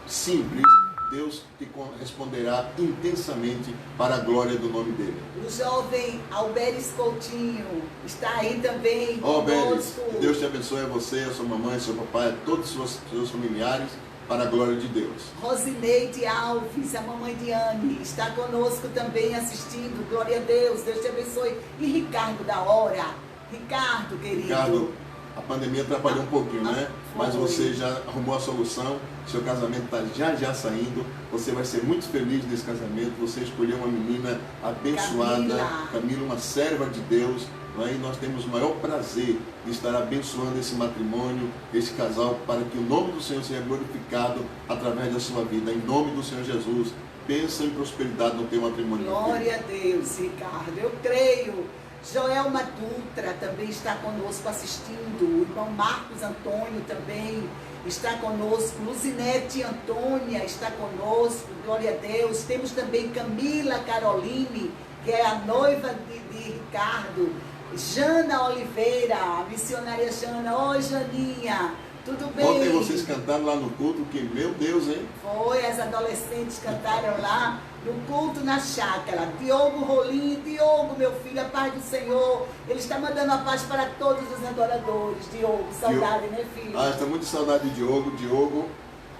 simples, Deus te responderá intensamente para a glória do nome dele. O jovem Alberes Coutinho está aí também Alberes, conosco. Deus te abençoe a você, a sua mamãe, a seu papai, a todos os seus familiares, para a glória de Deus. Rosineide Alves, a mamãe de Anne, está conosco também assistindo. Glória a Deus, Deus te abençoe. E Ricardo da Hora. Ricardo, querido. Ricardo, a pandemia atrapalhou um pouquinho, né? Mas Foi. você já arrumou a solução, seu casamento está já saindo, você vai ser muito feliz nesse casamento, você escolheu uma menina abençoada, Camila, uma serva de Deus, não é? E nós temos o maior prazer de estar abençoando esse matrimônio, esse casal, para que o nome do Senhor seja glorificado através da sua vida, em nome do Senhor Jesus. Pensa em prosperidade no teu matrimônio. Glória a Deus, Ricardo, eu creio. Joelma Dutra também está conosco assistindo. O irmão Marcos Antônio também está conosco. Luzinete Antônia está conosco. Glória a Deus. Temos também Camila Caroline, que é a noiva de Ricardo. Jana Oliveira, a missionária Jana. Oi, Janinha. Tudo bem? Ontem vocês cantaram lá no culto, que meu Deus, hein? Foi, as adolescentes cantaram lá no culto na chácara. Diogo Rolim, Diogo, meu filho, a paz do Senhor. Ele está mandando a paz para todos os adoradores. Diogo, saudade, né, filho? Está muito saudade de Diogo. Diogo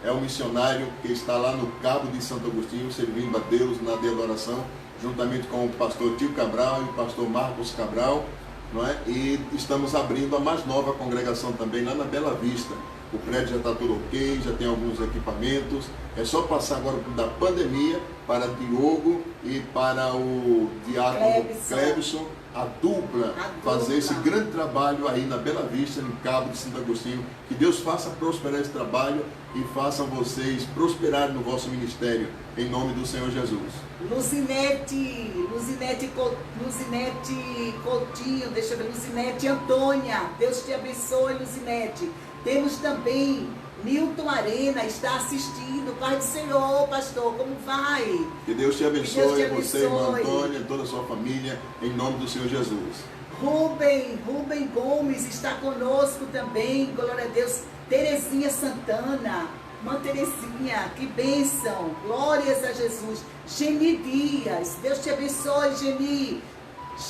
é um missionário que está lá no Cabo de Santo Agostinho, servindo a Deus na de adoração, juntamente com o pastor Tio Cabral e o pastor Marcos Cabral. Não é? E estamos abrindo a mais nova congregação também lá na Bela Vista. O prédio já está tudo ok, já tem alguns equipamentos. É só passar agora da pandemia para Diogo e para o diácono Clebson, a dupla, fazer esse grande trabalho aí na Bela Vista, no Cabo de Santo Agostinho. Que Deus faça prosperar esse trabalho e façam vocês prosperarem no vosso ministério, em nome do Senhor Jesus. Luzinete Coutinho, deixa eu ver, Luzinete Antônia, Deus te abençoe, Luzinete. Temos também Nilton Arena, está assistindo, Pai do Senhor, pastor, como vai? Que Deus te abençoe, Deus te abençoe. Você, irmã Antônia, toda a sua família, em nome do Senhor Jesus. Rubem Gomes está conosco também, glória a Deus. Terezinha Santana, irmã Terezinha, que bênção, glórias a Jesus. Geni Dias, Deus te abençoe, Geni.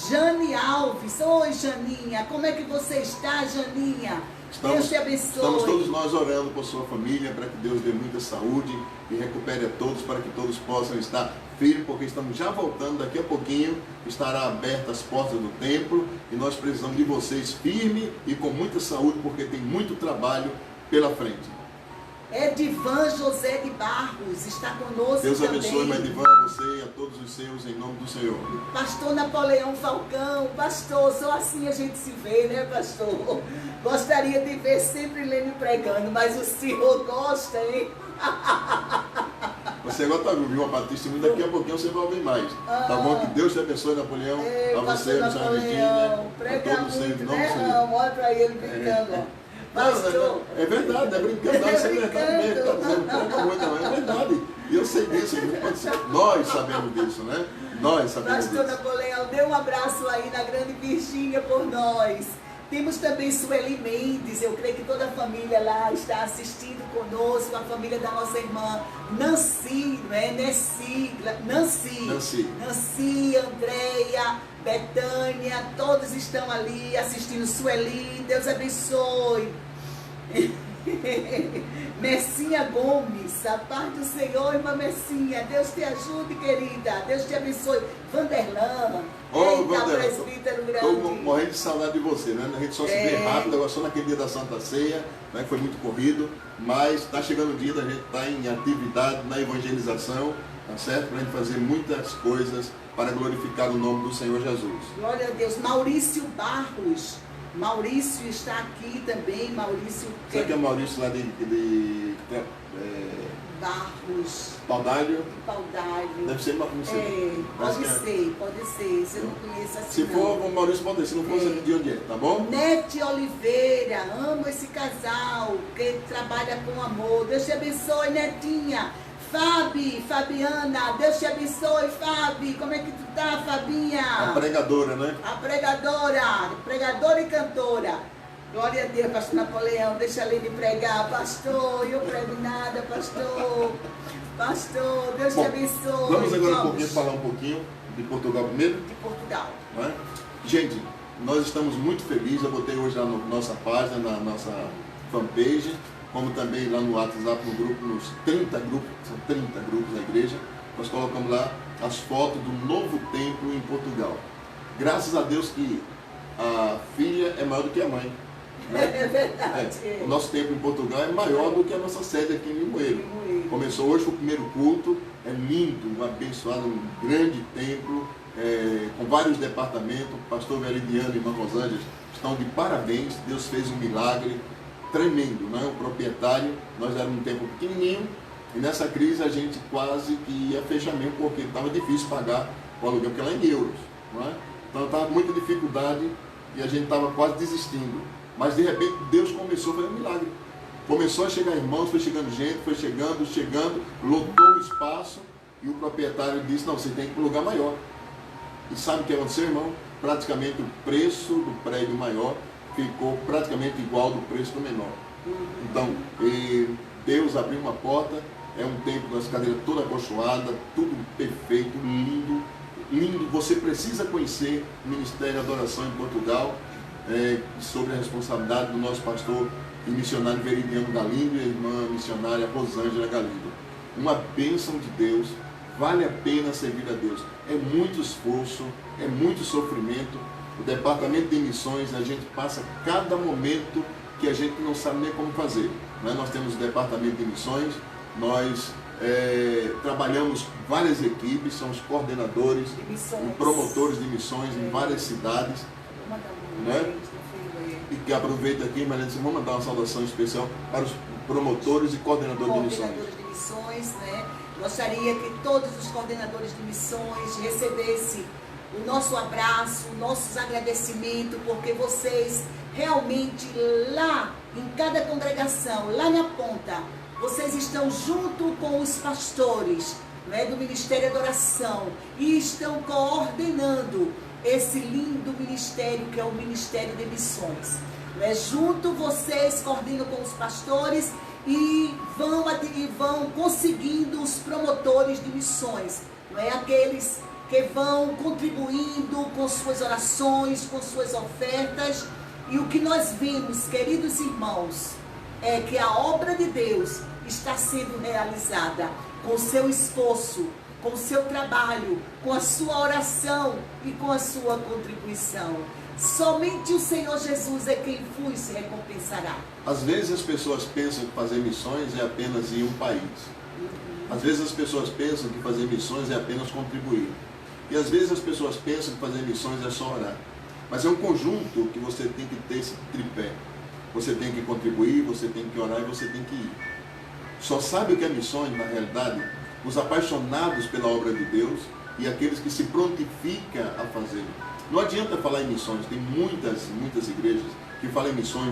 Jane Alves, oi Janinha, como é que você está, Janinha? Deus te abençoe. Estamos todos nós orando por sua família, para que Deus dê muita saúde e recupere a todos, para que todos possam estar firmes, porque estamos já voltando, daqui a pouquinho estará abertas as portas do templo e nós precisamos de vocês firmes e com muita saúde, porque tem muito trabalho pela frente. Edivan José de Barros está conosco. Deus também. abençoe, irmã Edivan, a você e a todos os seus, em nome do Senhor. Pastor Napoleão Falcão, pastor, só assim a gente se vê, né, pastor? Gostaria de ver sempre Lene pregando, mas o senhor gosta, hein? Você agora está ouvindo uma testemunha, daqui a pouquinho você vai ouvir mais. Tá bom? Que Deus te abençoe, Napoleão. A você, a Napoleão, Virgínia, prega a todos vocês, muito, em nome do né? Senhor. Olha para ele brincando, ó. Pastor. É verdade, não é brincando, não, isso é verdade mesmo. Está dizendo, prega muito, não, é verdade. E eu sei disso, nós sabemos disso, né? Nós sabemos Pastor disso. Napoleão, dê um abraço aí na grande Virgínia por nós. Temos também Sueli Mendes, eu creio que toda a família lá está assistindo conosco, a família da nossa irmã Nancy, não é? Nancy, Andréia, Betânia, todos estão ali assistindo. Sueli, Deus abençoe. Messinha Gomes, a paz do Senhor, irmã Messinha, Deus te ajude, querida, Deus te abençoe. Vanderlan, presbítero grande. Estou morrendo de saudade de você, né? A gente só se vê rápido, agora só naquele dia da Santa Ceia, né? Que foi muito corrido, mas está chegando o dia da gente estar em atividade na evangelização, tá certo? Para a gente fazer muitas coisas para glorificar o nome do Senhor Jesus. Glória a Deus. Maurício Barros. Maurício está aqui também. Maurício. Será que é Maurício lá de Barros. Paudalho? Paudalho. Deve ser Maurício. Pode ser. Se eu não conheço assim. Se for, o Maurício pode ser. Se não for, você de onde é, tá bom? Nete Oliveira. Amo esse casal que trabalha com amor. Deus te abençoe, Netinha. Fabiana, Deus te abençoe, Fabi. Como é que tu tá, Fabinha? A pregadora, né? A pregadora e cantora. Glória a Deus, pastor Napoleão, deixa ele pregar. Pastor, eu prego nada, pastor. Pastor, Deus te abençoe. Vamos agora falar um pouquinho de Portugal primeiro? De Portugal. Não é? Gente, nós estamos muito felizes. Eu botei hoje lá na nossa página, na nossa fanpage, como também lá no WhatsApp, no grupo, nos 30 grupos, são 30 grupos na igreja. Nós colocamos lá as fotos do novo templo em Portugal. Graças a Deus que a filha é maior do que a mãe. Né? É verdade. O nosso templo em Portugal é maior do que a nossa sede aqui em Limoeiro. Começou hoje, foi o primeiro culto, é lindo, um abençoado, um grande templo, com vários departamentos. O pastor Veridiano e irmã Rosângela estão de parabéns, Deus fez um milagre tremendo, né? O proprietário, nós éramos um templo pequenininho, e nessa crise a gente quase que ia fechar mesmo, porque estava difícil pagar o aluguel, porque lá é em euros, não é? Então estava com muita dificuldade e a gente estava quase desistindo. Mas de repente Deus começou a fazer um milagre. Começou a chegar irmãos, foi chegando gente, foi chegando, lotou o espaço e o proprietário disse, não, você tem que ir para um lugar maior. E sabe o que aconteceu, irmão? Praticamente o preço do prédio maior ficou praticamente igual do preço do menor. Então, Deus abriu uma porta, é um templo das cadeiras toda acolchoada, tudo perfeito, lindo, lindo. Você precisa conhecer o Ministério de Adoração em Portugal, sobre a responsabilidade do nosso pastor e missionário Veridiano Galindo e a irmã missionária Rosângela Galindo. Uma bênção de Deus, vale a pena servir a Deus. É muito esforço, é muito sofrimento. O departamento de missões, a gente passa cada momento que a gente não sabe nem como fazer. Nós temos o departamento de missões, nós trabalhamos várias equipes, somos coordenadores e promotores de missões em várias cidades. Né? E que aproveita aqui, mas vamos mandar uma saudação especial para os promotores e coordenadores de missões. Né? Gostaria que todos os coordenadores de missões recebessem o nosso abraço, nossos agradecimentos, porque vocês realmente lá, em cada congregação, lá na ponta, vocês estão junto com os pastores, né, do Ministério de Adoração e estão coordenando esse lindo ministério que é o Ministério de Missões. Né? Junto vocês coordenam com os pastores e vão conseguindo os promotores de missões, não é? Aqueles que vão contribuindo com suas orações, com suas ofertas. E o que nós vemos, queridos irmãos, é que a obra de Deus está sendo realizada com o seu esforço, com o seu trabalho, com a sua oração e com a sua contribuição. Somente o Senhor Jesus é quem vos recompensará. Às vezes as pessoas pensam que fazer missões é apenas ir em um país. Às vezes as pessoas pensam que fazer missões é apenas contribuir. E às vezes as pessoas pensam que fazer missões é só orar. Mas é um conjunto que você tem que ter esse tripé. Você tem que contribuir, você tem que orar e você tem que ir. Só sabe o que é missões, na realidade, os apaixonados pela obra de Deus e aqueles que se prontificam a fazer. Não adianta falar em missões, tem muitas igrejas que falam em missões,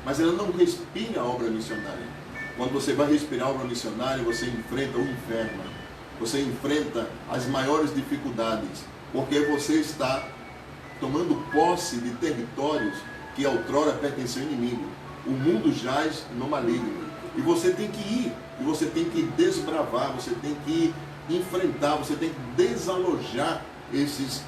mas ela não respira a obra missionária. Quando você vai respirar a obra missionária, você enfrenta o inferno, você enfrenta as maiores dificuldades, porque você está tomando posse de territórios que outrora pertenciam ao inimigo. O mundo jaz no maligno. E você tem que ir, e você tem que desbravar, você tem que enfrentar, você tem que desalojar esses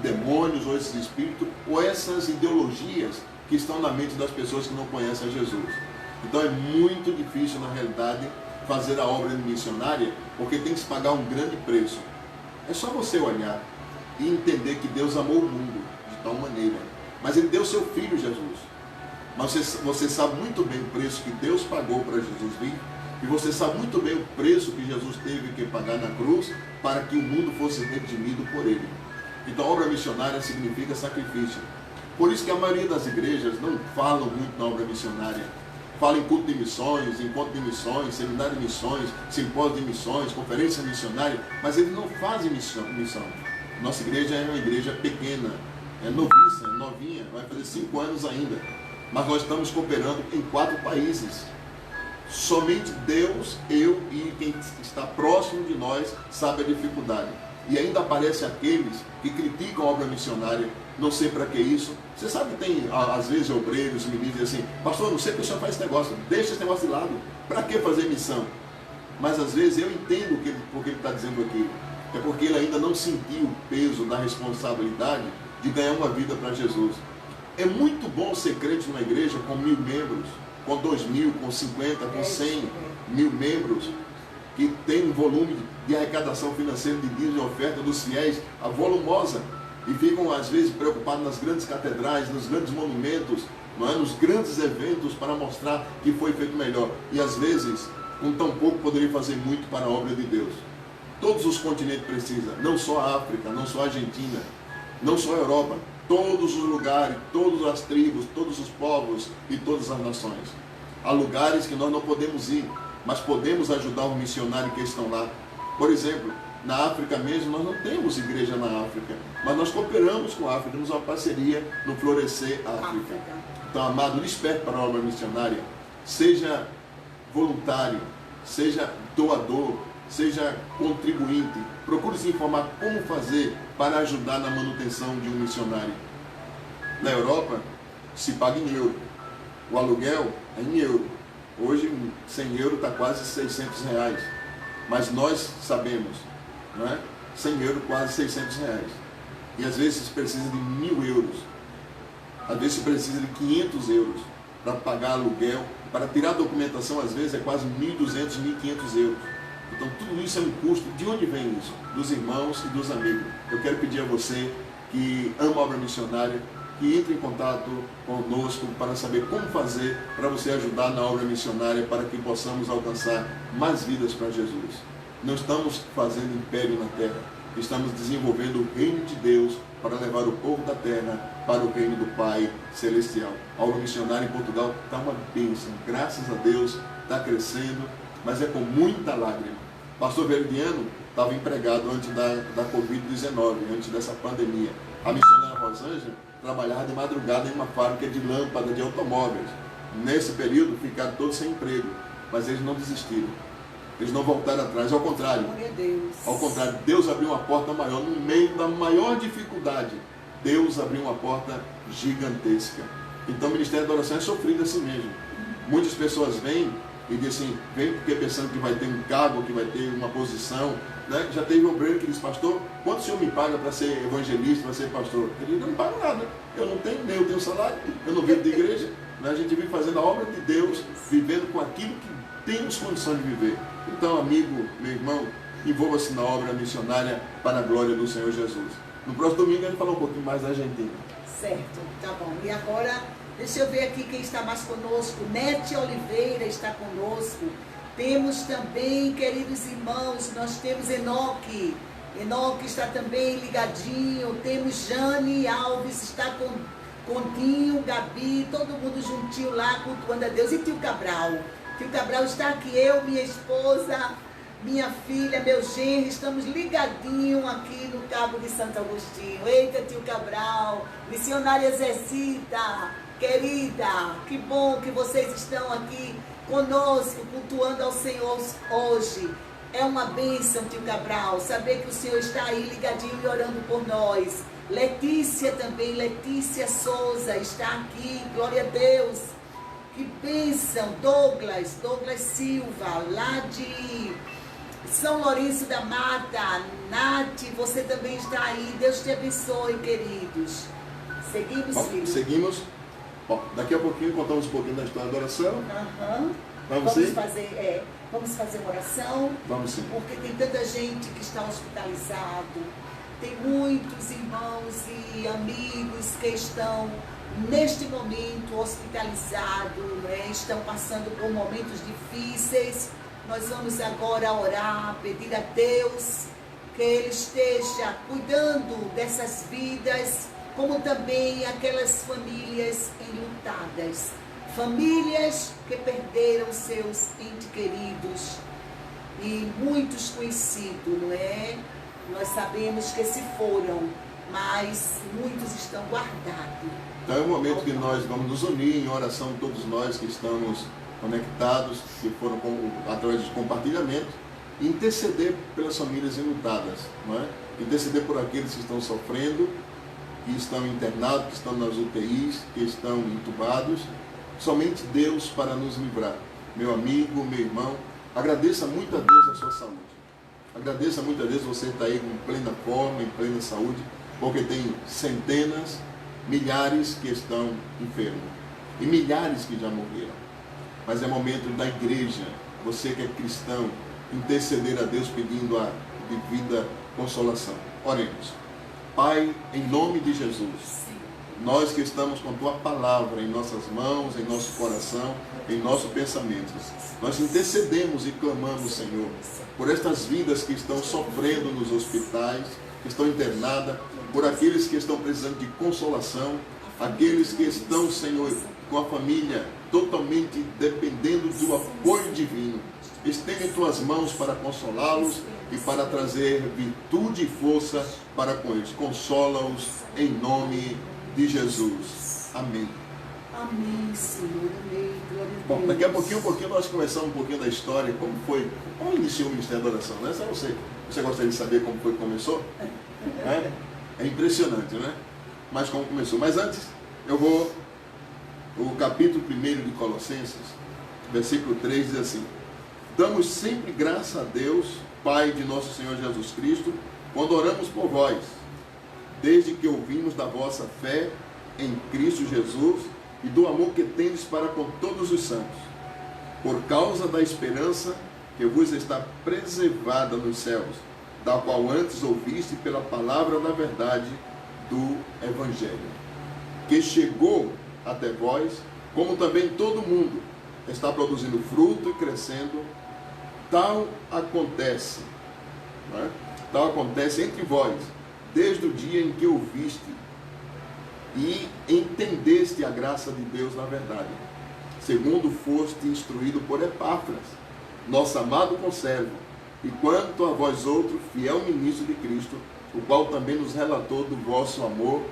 demônios, ou esses espíritos, ou essas ideologias que estão na mente das pessoas que não conhecem a Jesus. Então é muito difícil, na realidade, fazer a obra missionária, porque tem que se pagar um grande preço. É só você olhar e entender que Deus amou o mundo de tal maneira. Mas Ele deu seu Filho Jesus. Mas você sabe muito bem o preço que Deus pagou para Jesus vir. E você sabe muito bem o preço que Jesus teve que pagar na cruz para que o mundo fosse redimido por Ele. Então a obra missionária significa sacrifício. Por isso que a maioria das igrejas não falam muito na obra missionária. Falam em culto de missões, encontro de missões, seminário de missões, simpósio de missões, conferência missionária, mas eles não fazem missão. Nossa igreja é uma igreja pequena, é novíssima, novinha, vai fazer 5 anos ainda. Mas nós estamos cooperando em 4 países. Somente Deus, eu e quem está próximo de nós sabe a dificuldade. E ainda aparecem aqueles que criticam a obra missionária, não sei para que isso. Você sabe que tem, às vezes, obreiros, ministros assim, pastor, não sei que o senhor faz esse negócio, deixa esse negócio de lado. Para que fazer missão? Mas às vezes eu entendo porque ele está dizendo aquilo. É porque ele ainda não sentiu o peso da responsabilidade de ganhar uma vida para Jesus. É muito bom ser crente numa igreja com 1000 membros, com 2000, com 50, com 100 mil membros, que tem um volume de arrecadação financeira de dízimo e oferta dos fiéis, a volumosa, e ficam às vezes preocupados nas grandes catedrais, nos grandes monumentos, não é? Nos grandes eventos para mostrar que foi feito melhor. E às vezes, com tão pouco, poderia fazer muito para a obra de Deus. Todos os continentes precisam, não só a África, não só a Argentina, não só a Europa, todos os lugares, todas as tribos, todos os povos e todas as nações. Há lugares que nós não podemos ir, mas podemos ajudar os missionários que estão lá. Por exemplo, na África mesmo, nós não temos igreja na África, mas nós cooperamos com a África, temos uma parceria no Florescer África. Então, amado, desperte para a obra missionária, seja voluntário, seja doador, seja contribuinte, procure se informar como fazer para ajudar na manutenção de um missionário. Na Europa, se paga em euro, o aluguel é em euro. Hoje, 100 euros está quase 600 reais, mas nós sabemos, não é? 100 euros, quase 600 reais. E às vezes precisa de 1000 euros, às vezes precisa de 500 euros para pagar aluguel, para tirar a documentação, às vezes é quase 1.200, 1.500 euros. Então tudo isso é um custo. De onde vem isso? Dos irmãos e dos amigos. Eu quero pedir a você que ama a obra missionária, que entre em contato conosco para saber como fazer para você ajudar na obra missionária, para que possamos alcançar mais vidas para Jesus. Não estamos fazendo império na terra, estamos desenvolvendo o reino de Deus para levar o povo da terra para o reino do Pai Celestial. A obra missionária em Portugal está uma bênção, graças a Deus, está crescendo, mas é com muita lágrima. Pastor Veridiano estava empregado antes da Covid-19, antes dessa pandemia. A missionária Rosângela trabalhava de madrugada em uma fábrica de lâmpada de automóveis. Nesse período ficaram todos sem emprego, mas eles não desistiram. Eles não voltaram atrás, ao contrário. Ao contrário, Deus abriu uma porta maior. No meio da maior dificuldade, Deus abriu uma porta gigantesca. Então o Ministério da Oração é sofrido assim mesmo. Muitas pessoas vêm e dizem assim, vem porque pensando que vai ter um cargo, que vai ter uma posição, né? Já teve um obreiro que disse, pastor, quanto o senhor me paga para ser evangelista, para ser pastor? Eu digo, eu não pago nada, eu não tenho, nem eu tenho salário, eu não vivo de igreja, né? A gente vive fazendo a obra de Deus, vivendo com aquilo que temos condição de viver. Então, amigo, meu irmão, envolva-se na obra missionária para a glória do Senhor Jesus. No próximo domingo a gente fala um pouquinho mais da Argentina. Certo, tá bom. E agora, deixa eu ver aqui quem está mais conosco. Nete Oliveira está conosco. Temos também, queridos irmãos, nós temos Enoque. Enoque está também ligadinho. Temos Jane Alves, está com Dinho, Gabi, todo mundo juntinho lá, cultuando a Deus. E tio Cabral. Tio Cabral está aqui, eu, minha esposa, minha filha, meu genro, estamos ligadinho aqui no Cabo de Santo Agostinho. Eita, tio Cabral, missionária Zezita, querida, que bom que vocês estão aqui conosco, cultuando ao Senhor hoje. É uma bênção, tio Cabral, saber que o Senhor está aí ligadinho e orando por nós. Letícia também, Letícia Souza está aqui, glória a Deus. Que bênção, Douglas Silva, lá de São Lourenço da Mata. Nath, você também está aí, Deus te abençoe, queridos. Seguimos, filho? Seguimos. Bom, daqui a pouquinho contamos um pouquinho da história da oração. Vamos fazer uma oração. Vamos sim. Porque tem tanta gente que está hospitalizado. Tem muitos irmãos e amigos que estão neste momento hospitalizados, né? Estão passando por momentos difíceis. Nós vamos agora orar, pedir a Deus que Ele esteja cuidando dessas vidas, como também aquelas famílias enlutadas, famílias que perderam seus entes queridos e muitos conhecidos, não é? Nós sabemos que se foram, mas muitos estão guardados. Então é o momento que nós vamos nos unir em oração, todos nós que estamos conectados, que foram através de compartilhamento, e interceder pelas famílias enlutadas, não é? Interceder por aqueles que estão sofrendo, que estão internados, que estão nas UTIs, que estão entubados. Somente Deus para nos livrar. Meu amigo, meu irmão, Agradeça muito a Deus a sua saúde. Agradeça muito a Deus você estar aí com plena forma, em plena saúde, porque tem centenas, milhares que estão enfermos e milhares que já morreram. Mas é momento da igreja, você que é cristão, interceder a Deus pedindo a devida consolação. Oremos. Pai, em nome de Jesus, nós que estamos com Tua palavra em nossas mãos, em nosso coração, em nossos pensamentos, nós intercedemos e clamamos, Senhor, por estas vidas que estão sofrendo nos hospitais, que estão internadas, por aqueles que estão precisando de consolação, aqueles que estão, Senhor, com a família totalmente dependendo do apoio divino. Estende Tuas mãos para consolá-los e para trazer virtude e força para com eles. Consola-os em nome de Jesus. Amém. Amém, Senhor. Amém. Glória a Deus. Bom, daqui a pouquinho nós começamos um pouquinho da história, como iniciou o Ministério da Oração, né? Você gostaria de saber como foi que começou? É impressionante, né? Mas como começou. Mas antes, o capítulo 1 de Colossenses, versículo 3 diz assim: damos sempre graça a Deus, Pai de nosso Senhor Jesus Cristo, quando oramos por vós, desde que ouvimos da vossa fé em Cristo Jesus e do amor que tendes para com todos os santos, por causa da esperança que vos está preservada nos céus, da qual antes ouviste pela palavra da verdade do Evangelho, que chegou até vós, como também todo mundo está produzindo fruto e crescendo. Tal acontece entre vós, desde o dia em que ouviste e entendeste a graça de Deus na verdade, segundo foste instruído por Epáfras, nosso amado conservo, e quanto a vós outro, fiel ministro de Cristo, o qual também nos relatou do vosso amor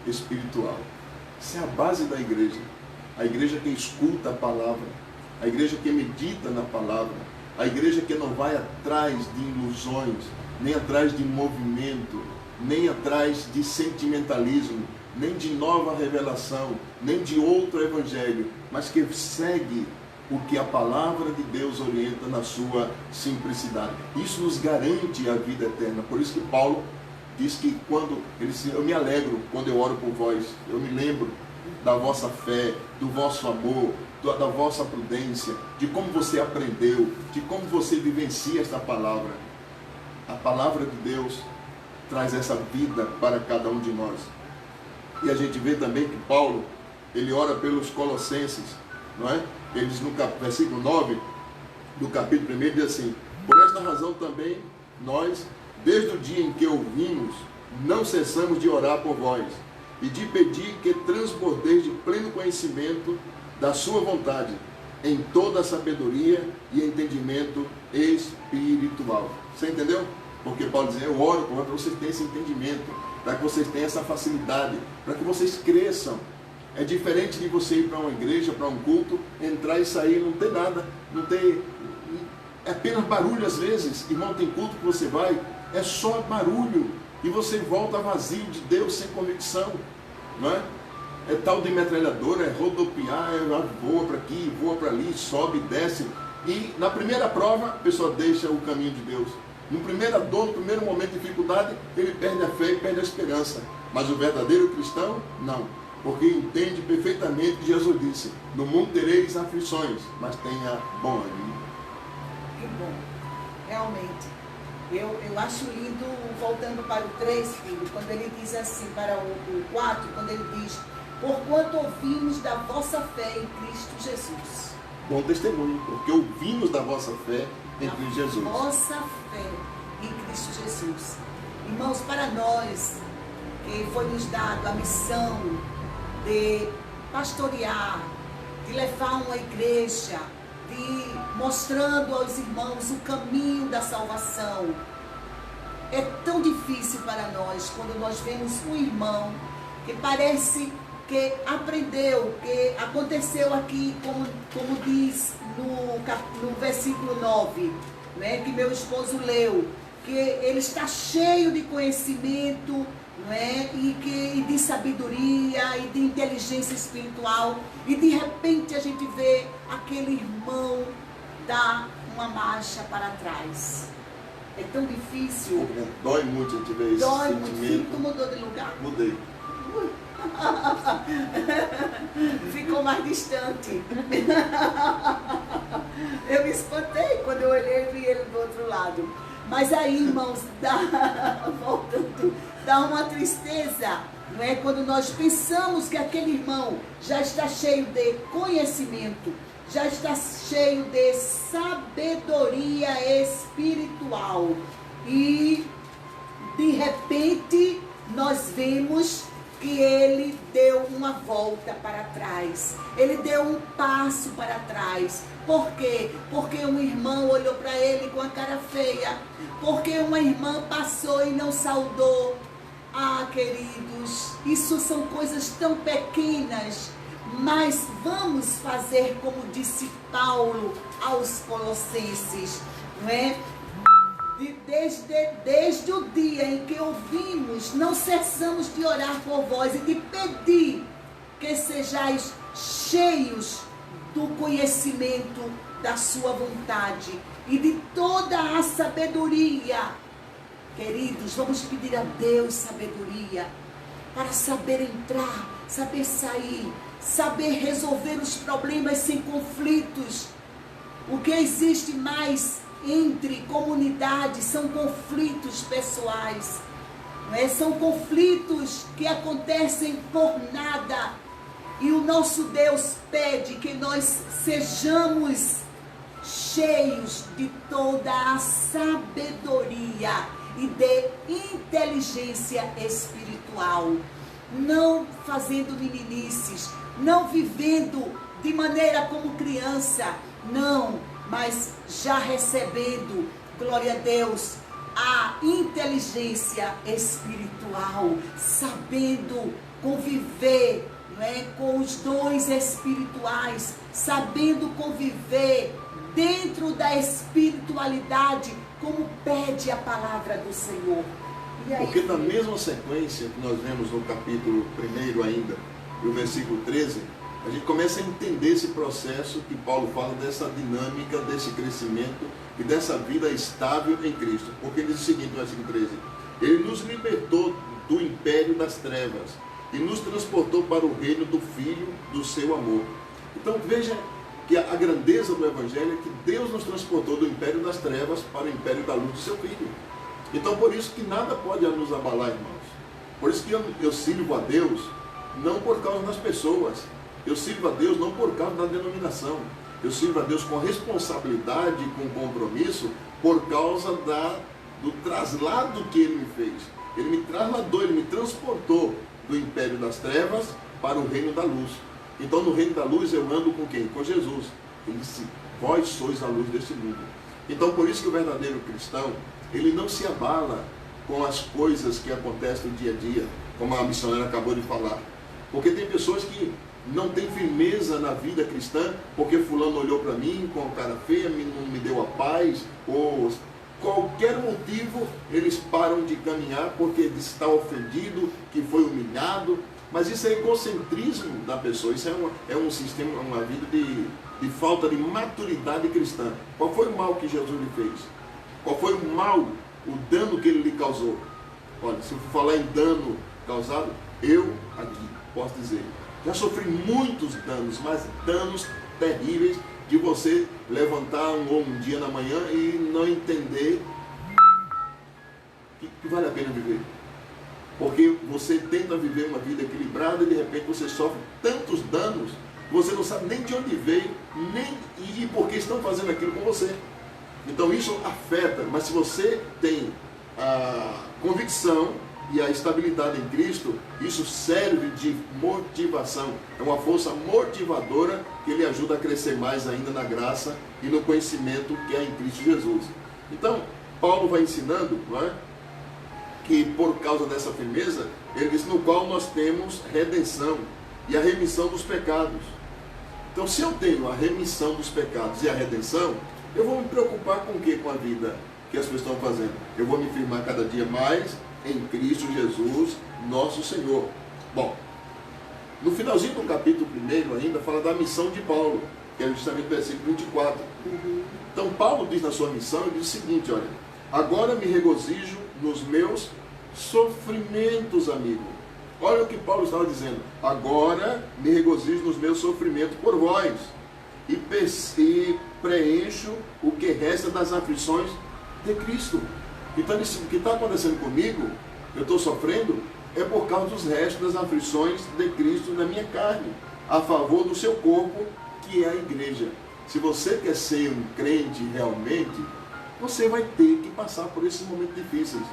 espiritual. Essa é a base da igreja. A igreja que escuta a palavra, a igreja que medita na palavra, a igreja que não vai atrás de ilusões, nem atrás de movimento, nem atrás de sentimentalismo, nem de nova revelação, nem de outro evangelho, mas que segue o que a palavra de Deus orienta na sua simplicidade. Isso nos garante a vida eterna. Por isso que Paulo diz que eu me alegro quando eu oro por vós, eu me lembro da vossa fé, do vosso amor, da vossa prudência, de como você aprendeu, de como você vivencia esta palavra. A palavra de Deus traz essa vida para cada um de nós. E a gente vê também que Paulo, ele ora pelos colossenses, não é? Ele diz no versículo 9 do capítulo 1, diz assim: por esta razão também nós, desde o dia em que ouvimos, não cessamos de orar por vós e de pedir que transbordeis de pleno conhecimento da sua vontade, em toda a sabedoria e entendimento espiritual. Você entendeu? Porque Paulo diz: eu oro para que vocês tenham esse entendimento, para que vocês tenham essa facilidade, para que vocês cresçam. É diferente de você ir para uma igreja, para um culto, entrar e sair, não tem nada, é apenas barulho às vezes. Irmão, tem culto que você vai, é só barulho, e você volta vazio de Deus, sem convicção, não é? É tal de metralhadora, é rodopiar, voa para aqui, voa para ali, sobe, desce, e na primeira prova, a pessoa deixa o caminho de Deus. No primeiro dor, no primeiro momento de dificuldade, ele perde a fé e perde a esperança. Mas o verdadeiro cristão, não. Porque entende perfeitamente que Jesus disse: no mundo tereis aflições, mas tenha bom ânimo. Que bom, realmente. Eu acho lindo, voltando para o 3, filho, quando ele diz assim, para o 4, quando ele diz: porquanto ouvimos da vossa fé em Cristo Jesus. Bom testemunho, porque ouvimos da vossa fé em Cristo Jesus. Vossa fé em Cristo Jesus. Irmãos, para nós, que foi nos dado a missão de pastorear, de levar uma igreja, de mostrando aos irmãos o caminho da salvação. É tão difícil para nós quando nós vemos um irmão que parece que aprendeu, que aconteceu aqui, como diz no versículo 9, né, que meu esposo leu, que ele está cheio de conhecimento, não é? E de sabedoria e de inteligência espiritual, e de repente a gente vê aquele irmão dar uma marcha para trás. É tão difícil. Dói muito a gente ver esse Dói sentimento. muito. Tu mudou de lugar? Mudei. Ficou mais distante. Eu me espantei quando eu olhei e vi ele do outro lado. Mas aí, irmãos, voltando, dá uma tristeza, não é? Quando nós pensamos que aquele irmão já está cheio de conhecimento, já está cheio de sabedoria espiritual e de repente nós vemos que ele deu uma volta para trás, ele deu um passo para trás. Por quê? Porque um irmão olhou para ele com a cara feia, porque uma irmã passou e não saudou. Ah, queridos, isso são coisas tão pequenas, mas vamos fazer como disse Paulo aos Colossenses, não é? Desde o dia em que ouvimos, não cessamos de orar por vós e de pedir que sejais cheios do conhecimento da sua vontade e de toda a sabedoria. Queridos, vamos pedir a Deus sabedoria para saber entrar, saber sair, saber resolver os problemas sem conflitos. O que existe mais entre comunidades são conflitos pessoais, não é? São conflitos que acontecem por nada. E o nosso Deus pede que nós sejamos cheios de toda a sabedoria e de inteligência espiritual, não fazendo meninices, não vivendo de maneira como criança, não, mas já recebendo, glória a Deus, a inteligência espiritual, sabendo conviver, não é, com os dons espirituais, sabendo conviver dentro da espiritualidade, como pede a palavra do Senhor. E aí, porque na mesma sequência que nós vemos no capítulo 1 ainda, e o versículo 13, a gente começa a entender esse processo que Paulo fala dessa dinâmica, desse crescimento e dessa vida estável em Cristo. Porque ele diz o seguinte no versículo 13: ele nos libertou do império das trevas e nos transportou para o reino do Filho do seu amor. Então veja que a grandeza do Evangelho é que Deus nos transportou do império das trevas para o império da luz do seu Filho. Então por isso que nada pode nos abalar, irmãos. Por isso que eu sirvo a Deus não por causa das pessoas. Eu sirvo a Deus não por causa da denominação. Eu sirvo a Deus com responsabilidade, com compromisso, por causa do traslado que Ele me fez. Ele me trasladou, Ele me transportou do império das trevas para o reino da luz. Então no reino da luz eu ando com quem? Com Jesus. Ele disse: vós sois a luz desse mundo. Então por isso que o verdadeiro cristão, ele não se abala com as coisas que acontecem no dia a dia, como a missionária acabou de falar. Porque tem pessoas que não têm firmeza na vida cristã, porque fulano olhou para mim com a cara feia, não me deu a paz, ou qualquer motivo, eles param de caminhar porque está ofendido, que foi humilhado. Mas isso é egocentrismo da pessoa, isso é um sistema, uma vida de falta de maturidade cristã. Qual foi o mal que Jesus lhe fez? Qual foi o mal, o dano que ele lhe causou? Olha, se eu for falar em dano causado, eu aqui posso dizer, já sofri muitos danos, mas danos terríveis, de você levantar um dia na manhã e não entender que vale a pena viver. Porque você tenta viver uma vida equilibrada e de repente você sofre tantos danos que você não sabe nem de onde veio, nem e por que estão fazendo aquilo com você. Então isso afeta, mas se você tem a convicção e a estabilidade em Cristo, isso serve de motivação, é uma força motivadora que lhe ajuda a crescer mais ainda na graça e no conhecimento que é em Cristo Jesus. Então, Paulo vai ensinando, não é? Que por causa dessa firmeza, ele diz, no qual nós temos redenção e a remissão dos pecados. Então, se eu tenho a remissão dos pecados e a redenção, eu vou me preocupar com o que? Com a vida que as pessoas estão fazendo. Eu vou me firmar cada dia mais em Cristo Jesus, nosso Senhor. Bom, no finalzinho do capítulo 1 ainda fala da missão de Paulo. que é justamente o versículo 24. Então Paulo diz na sua missão, ele diz o seguinte, olha, agora me regozijo nos meus sofrimentos, amigo. Olha o que Paulo estava dizendo, agora me regozijo nos meus sofrimentos por vós, e preencho o que resta das aflições de Cristo. Então isso, o que está acontecendo comigo, eu estou sofrendo, é por causa dos restos das aflições de Cristo na minha carne, a favor do seu corpo, que é a igreja. Se você quer ser um crente realmente, você vai ter que passar por esses momentos difíceis.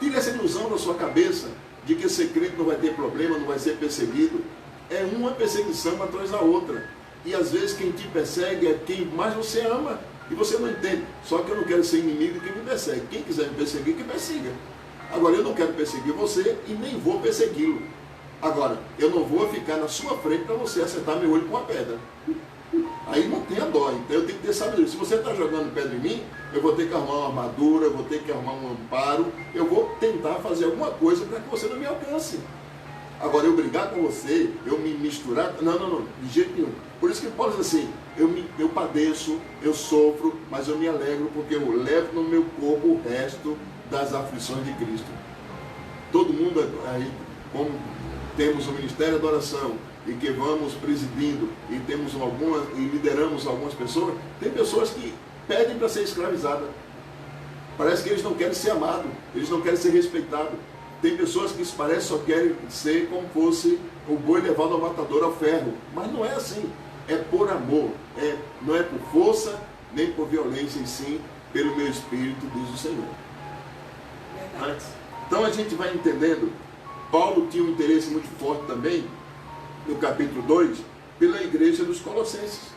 Tire essa ilusão da sua cabeça de que ser crente não vai ter problema, não vai ser perseguido. É uma perseguição atrás da outra. E às vezes quem te persegue é quem mais você ama. E você não entende. Só que eu não quero ser inimigo de quem me persegue. Quem quiser me perseguir, que persiga. Agora, eu não quero perseguir você e nem vou persegui-lo. Agora, eu não vou ficar na sua frente para você acertar meu olho com uma pedra. Aí não tenha dó. Então eu tenho que ter sabedoria. Se você está jogando pedra em mim, eu vou ter que arrumar uma armadura, eu vou ter que arrumar um amparo, eu vou tentar fazer alguma coisa para que você não me alcance. Agora, eu brigar com você, eu me misturar, não, de jeito nenhum. Por isso que Paulo diz assim, eu padeço, eu sofro, mas eu me alegro porque eu levo no meu corpo o resto das aflições de Cristo. Todo mundo aí, como temos o Ministério da Oração e que vamos presidindo e temos algumas e lideramos algumas pessoas, tem pessoas que pedem para ser escravizadas. Parece que eles não querem ser amados, eles não querem ser respeitados. Tem pessoas que parece só querem ser como fosse o boi levado ao matador ao ferro. Mas não é assim. É por amor. Não é por força, nem por violência, e sim pelo meu espírito, diz o Senhor. Então a gente vai entendendo. Paulo tinha um interesse muito forte também, no capítulo 2, pela igreja dos Colossenses.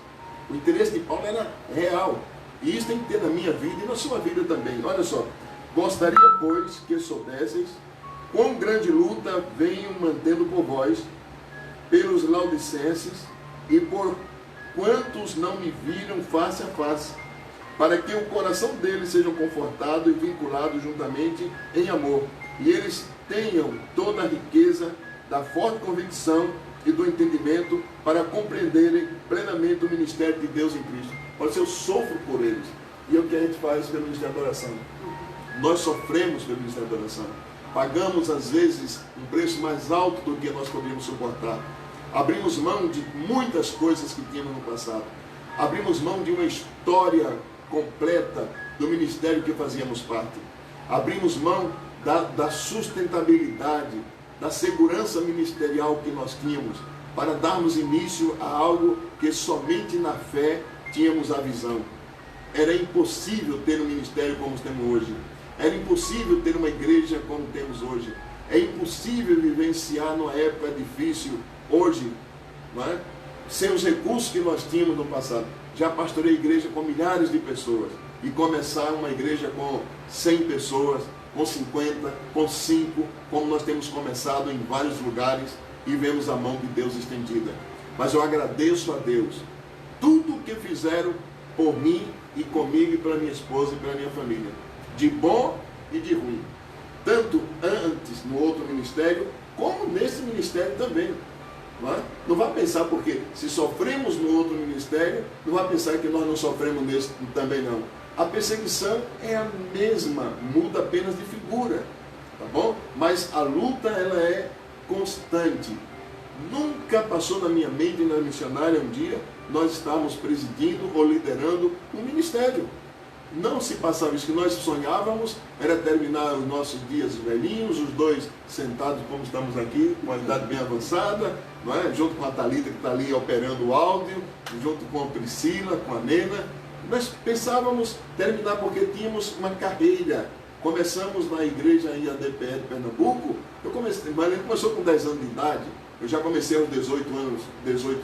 O interesse de Paulo era real. E isso tem que ter na minha vida e na sua vida também. Olha só. Gostaria, pois, que soubesseis quão grande luta venho mantendo por vós, pelos laudicenses, e por quantos não me viram face a face, para que o coração deles seja confortado e vinculado juntamente em amor, e eles tenham toda a riqueza da forte convicção e do entendimento para compreenderem plenamente o ministério de Deus em Cristo. Olha, eu sofro por eles, e é o que a gente faz pelo ministério da oração. Nós sofremos pelo ministério da oração. Pagamos, às vezes, um preço mais alto do que nós podíamos suportar. Abrimos mão de muitas coisas que tínhamos no passado. Abrimos mão de uma história completa do ministério que fazíamos parte. Abrimos mão da sustentabilidade, da segurança ministerial que nós tínhamos, para darmos início a algo que somente na fé tínhamos a visão. Era impossível ter um ministério como temos hoje. Era impossível ter uma igreja como temos hoje. É impossível vivenciar numa época difícil hoje, não é? Sem os recursos que nós tínhamos no passado. Já pastorei igreja com milhares de pessoas. E começar uma igreja com 100 pessoas, com 50, com 5, como nós temos começado em vários lugares e vemos a mão de Deus estendida. Mas eu agradeço a Deus tudo o que fizeram por mim e comigo e pela minha esposa e pela minha família. De bom e de ruim. Tanto antes no outro ministério, como nesse ministério também. Não é? Não vai pensar porque se sofremos no outro ministério, não vai pensar que nós não sofremos nesse também não. A perseguição é a mesma, muda apenas de figura. Tá bom? Mas a luta ela é constante. Nunca passou na minha mente, na missionária, um dia, nós estávamos presidindo ou liderando um ministério. Não se passava isso, que nós sonhávamos era terminar os nossos dias velhinhos, os dois sentados como estamos aqui, com uma idade bem avançada, não é? Junto com a Thalita que está ali operando o áudio, junto com a Priscila, com a Nena. Nós pensávamos terminar porque tínhamos uma carreira. Começamos na igreja em ADPE de Pernambuco, mas ele começou com 10 anos de idade. Eu já comecei aos 18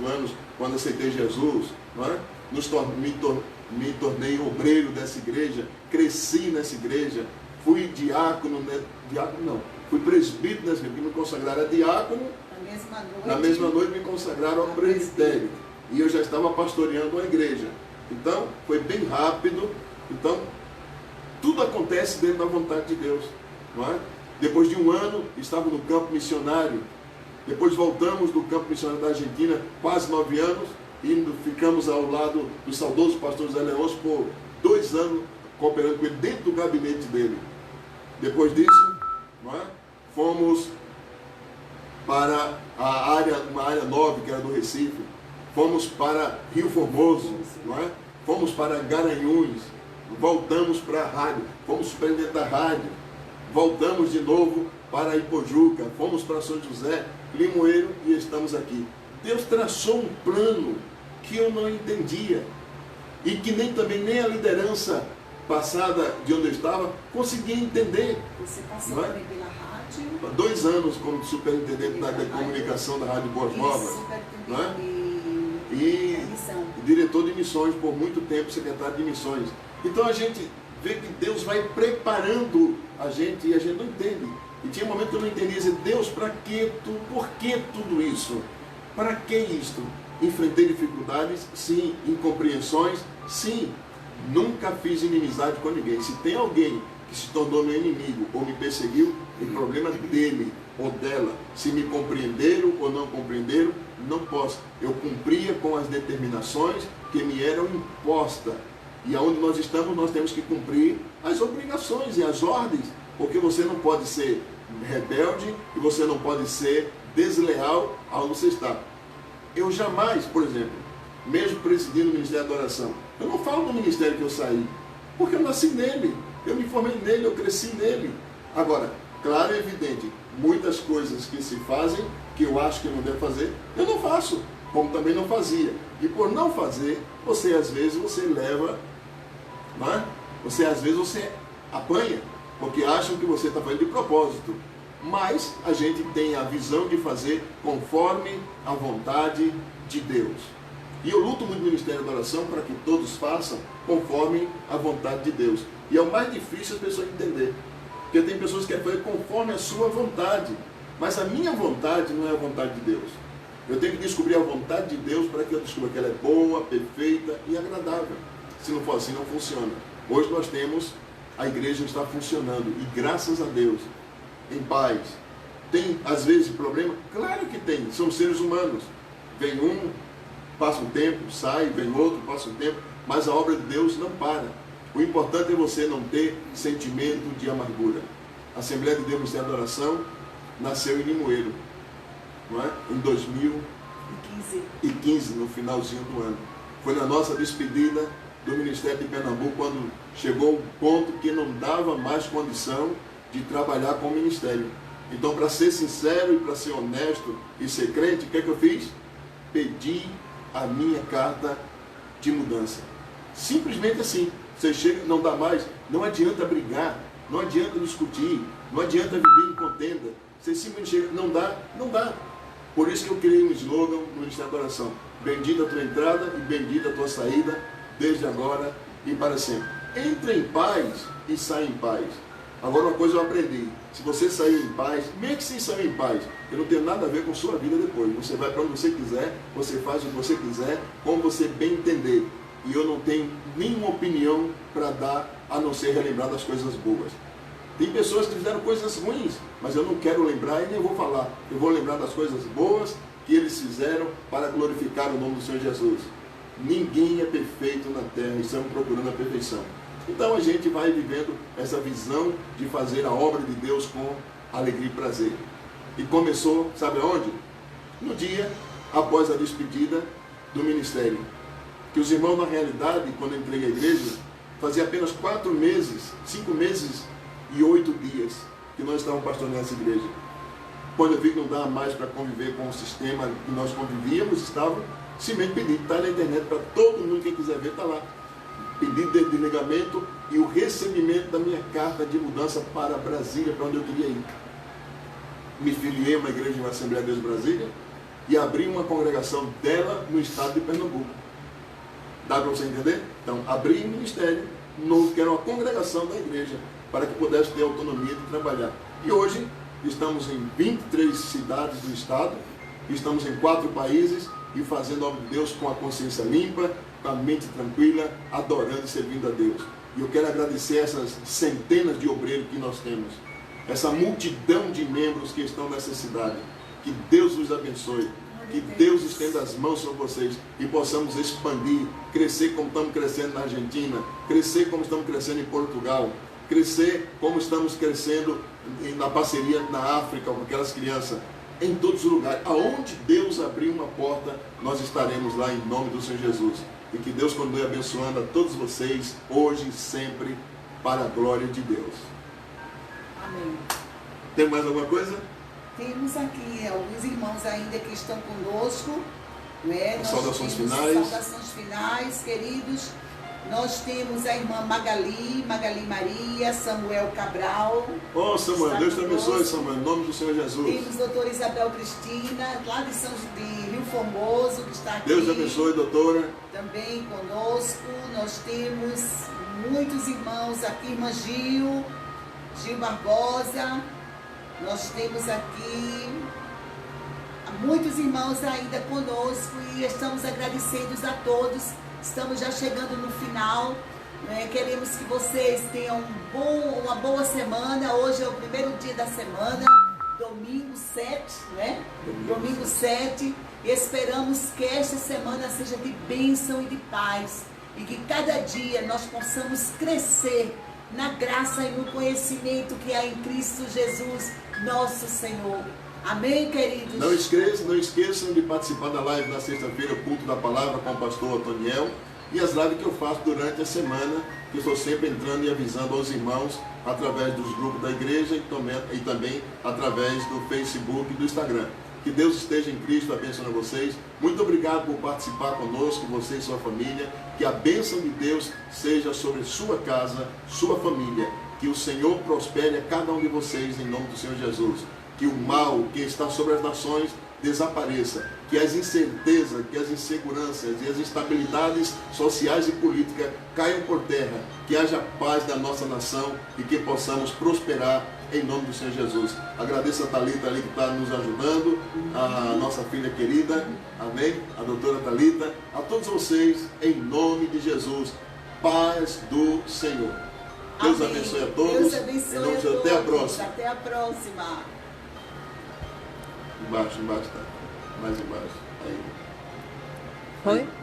anos quando aceitei Jesus, não é? Me tornei obreiro dessa igreja, cresci nessa igreja, fui diácono, fui presbítero nessa igreja, me consagraram a diácono, na mesma noite me consagraram ao presbitério, e eu já estava pastoreando uma igreja. Então, foi bem rápido, então, tudo acontece dentro da vontade de Deus, não é? Depois de um ano, estava no campo missionário, depois voltamos do campo missionário da Argentina, quase 9 anos, e ficamos ao lado do saudoso pastor José Leôncio por 2 anos, cooperando com ele dentro do gabinete dele. Depois disso, não é? Fomos para uma área 9, que era do Recife. Fomos para Rio Formoso, não é? Fomos para Garanhuns, voltamos para a rádio, fomos superintendente da rádio, voltamos de novo para Ipojuca, fomos para São José, Limoeiro e estamos aqui. Deus traçou um plano que eu não entendia e que nem a liderança passada de onde eu estava conseguia entender. Você passou não é? também pela rádio? 2 anos como superintendente da comunicação da Rádio Boas Novas, não é? E diretor de missões por muito tempo, secretário de missões. Então a gente vê que Deus vai preparando a gente e a gente não entende. E tinha um momento que eu não entendia, dizer, Deus, por que tudo isso? Para que isto? Enfrentei dificuldades, sim. Incompreensões, sim. Nunca fiz inimizade com ninguém. Se tem alguém que se tornou meu inimigo ou me perseguiu, o problema dele ou dela. Se me compreenderam ou não compreenderam, não posso. Eu cumpria com as determinações que me eram impostas. E aonde nós estamos, nós temos que cumprir as obrigações e as ordens, porque você não pode ser rebelde e você não pode ser desleal aonde você está. Eu jamais, por exemplo, mesmo presidindo o Ministério da Adoração, eu não falo do ministério que eu saí, porque eu nasci nele, eu me formei nele, eu cresci nele. Agora, claro e evidente, muitas coisas que se fazem, que eu acho que não devo fazer, eu não faço, como também não fazia. E por não fazer, você às vezes leva, não é? Às vezes você apanha, porque acham que você está fazendo de propósito. Mas a gente tem a visão de fazer conforme a vontade de Deus. E eu luto muito no Ministério da Oração para que todos façam conforme a vontade de Deus. E é o mais difícil as pessoas entenderem. Porque tem pessoas que querem fazer conforme a sua vontade. Mas a minha vontade não é a vontade de Deus. Eu tenho que descobrir a vontade de Deus para que eu descubra que ela é boa, perfeita e agradável. Se não for assim, não funciona. Hoje nós temos, a igreja está funcionando. E graças a Deus, em paz. Tem, às vezes, problema? Claro que tem. São seres humanos. Vem um, passa um tempo, sai, vem outro, passa um tempo. Mas a obra de Deus não para. O importante é você não ter sentimento de amargura. A Assembleia de Deus Ministério da Oração nasceu em Limoeiro, não é? Em 2015, no finalzinho do ano. Foi na nossa despedida do Ministério de Pernambuco, quando chegou um ponto que não dava mais condição de trabalhar com o ministério. Então, para ser sincero e para ser honesto e ser crente, o que é que eu fiz? Pedi a minha carta de mudança. Simplesmente assim. Você chega, não dá mais, não adianta brigar, não adianta discutir, não adianta viver em contenda. Você simplesmente chega, não dá, não dá. Por isso que eu criei um slogan no Ministério da Oração: bendita a tua entrada e bendita a tua saída, desde agora e para sempre. Entre em paz e sai em paz. Agora, uma coisa eu aprendi: se você sair em paz, mesmo que você sair em paz, eu não tenho nada a ver com sua vida depois. Você vai para onde você quiser, você faz o que você quiser, como você bem entender. E eu não tenho nenhuma opinião para dar, a não ser relembrar das coisas boas. Tem pessoas que fizeram coisas ruins, mas eu não quero lembrar e nem vou falar. Eu vou lembrar das coisas boas que eles fizeram para glorificar o nome do Senhor Jesus. Ninguém é perfeito na terra e estamos procurando a perfeição. Então a gente vai vivendo essa visão de fazer a obra de Deus com alegria e prazer. E começou, sabe aonde? No dia após a despedida do ministério. Que os irmãos, na realidade, quando eu entrei à igreja, fazia apenas 4 meses, 5 meses e 8 dias que nós estávamos pastoreando essa igreja. Quando eu vi que não dava mais para conviver com o sistema que nós convivíamos, estava simplesmente pedido, está na internet para todo mundo, quem quiser ver, está lá. Pedido de desligamento e o recebimento da minha carta de mudança para Brasília, para onde eu queria ir. Me filiei a uma igreja de uma Assembleia de Deus Brasília e abri uma congregação dela no estado de Pernambuco. Dá para você entender? Então, abri um ministério novo, que era uma congregação da igreja, para que pudesse ter autonomia de trabalhar. E hoje, estamos em 23 cidades do estado, estamos em 4 países e fazendo a obra de Deus com a consciência limpa, com a mente tranquila, adorando e servindo a Deus. E eu quero agradecer essas centenas de obreiros que nós temos, essa multidão de membros que estão nessa cidade. Que Deus os abençoe. Que Deus estenda as mãos sobre vocês e possamos expandir, crescer como estamos crescendo na Argentina, crescer como estamos crescendo em Portugal, crescer como estamos crescendo na parceria na África com aquelas crianças, em todos os lugares. Aonde Deus abrir uma porta, nós estaremos lá em nome do Senhor Jesus. E que Deus continue abençoando a todos vocês, hoje e sempre, para a glória de Deus. Amém. Tem mais alguma coisa? Temos aqui alguns irmãos ainda que estão conosco, né? Nós Saudações temos finais. Saudações finais, queridos. Nós temos a irmã Magali Maria, Samuel Cabral. Oh, Samuel, está Deus te abençoe, conosco. Samuel, em nome do Senhor Jesus. Temos a doutora Isabel Cristina, lá de Rio Formoso, que está aqui. Deus te abençoe, doutora. Também conosco. Nós temos muitos irmãos aqui, irmã Gil Barbosa. Nós temos aqui muitos irmãos ainda conosco e estamos agradecidos a todos. Estamos já chegando no final, né? Queremos que vocês tenham uma boa semana. Hoje é o primeiro dia da semana, domingo 7, né? Domingo 7. E esperamos que esta semana seja de bênção e de paz. E que cada dia nós possamos crescer na graça e no conhecimento que há em Cristo Jesus, nosso Senhor. Amém, queridos? Não esqueçam de participar da live na sexta-feira, o culto da palavra com o pastor Otoniel, e as lives que eu faço durante a semana, que eu estou sempre entrando e avisando aos irmãos através dos grupos da igreja e também através do Facebook e do Instagram. Que Deus esteja em Cristo abençoando vocês. Muito obrigado por participar conosco, você e sua família. Que a bênção de Deus seja sobre sua casa, sua família. Que o Senhor prospere a cada um de vocês em nome do Senhor Jesus. Que o mal que está sobre as nações desapareça, que as incertezas, que as inseguranças e as instabilidades sociais e políticas caiam por terra, que haja paz na nossa nação e que possamos prosperar em nome do Senhor Jesus. Agradeço a Thalita ali que está nos ajudando, a nossa filha querida, amém? A doutora Thalita, a todos vocês, em nome de Jesus, paz do Senhor. Deus Amém. abençoe a todos. Deus abençoe em nome de Jesus. a todos. Até a próxima. Até a próxima. Embaixo, tá. Mais embaixo. Aí. Oi?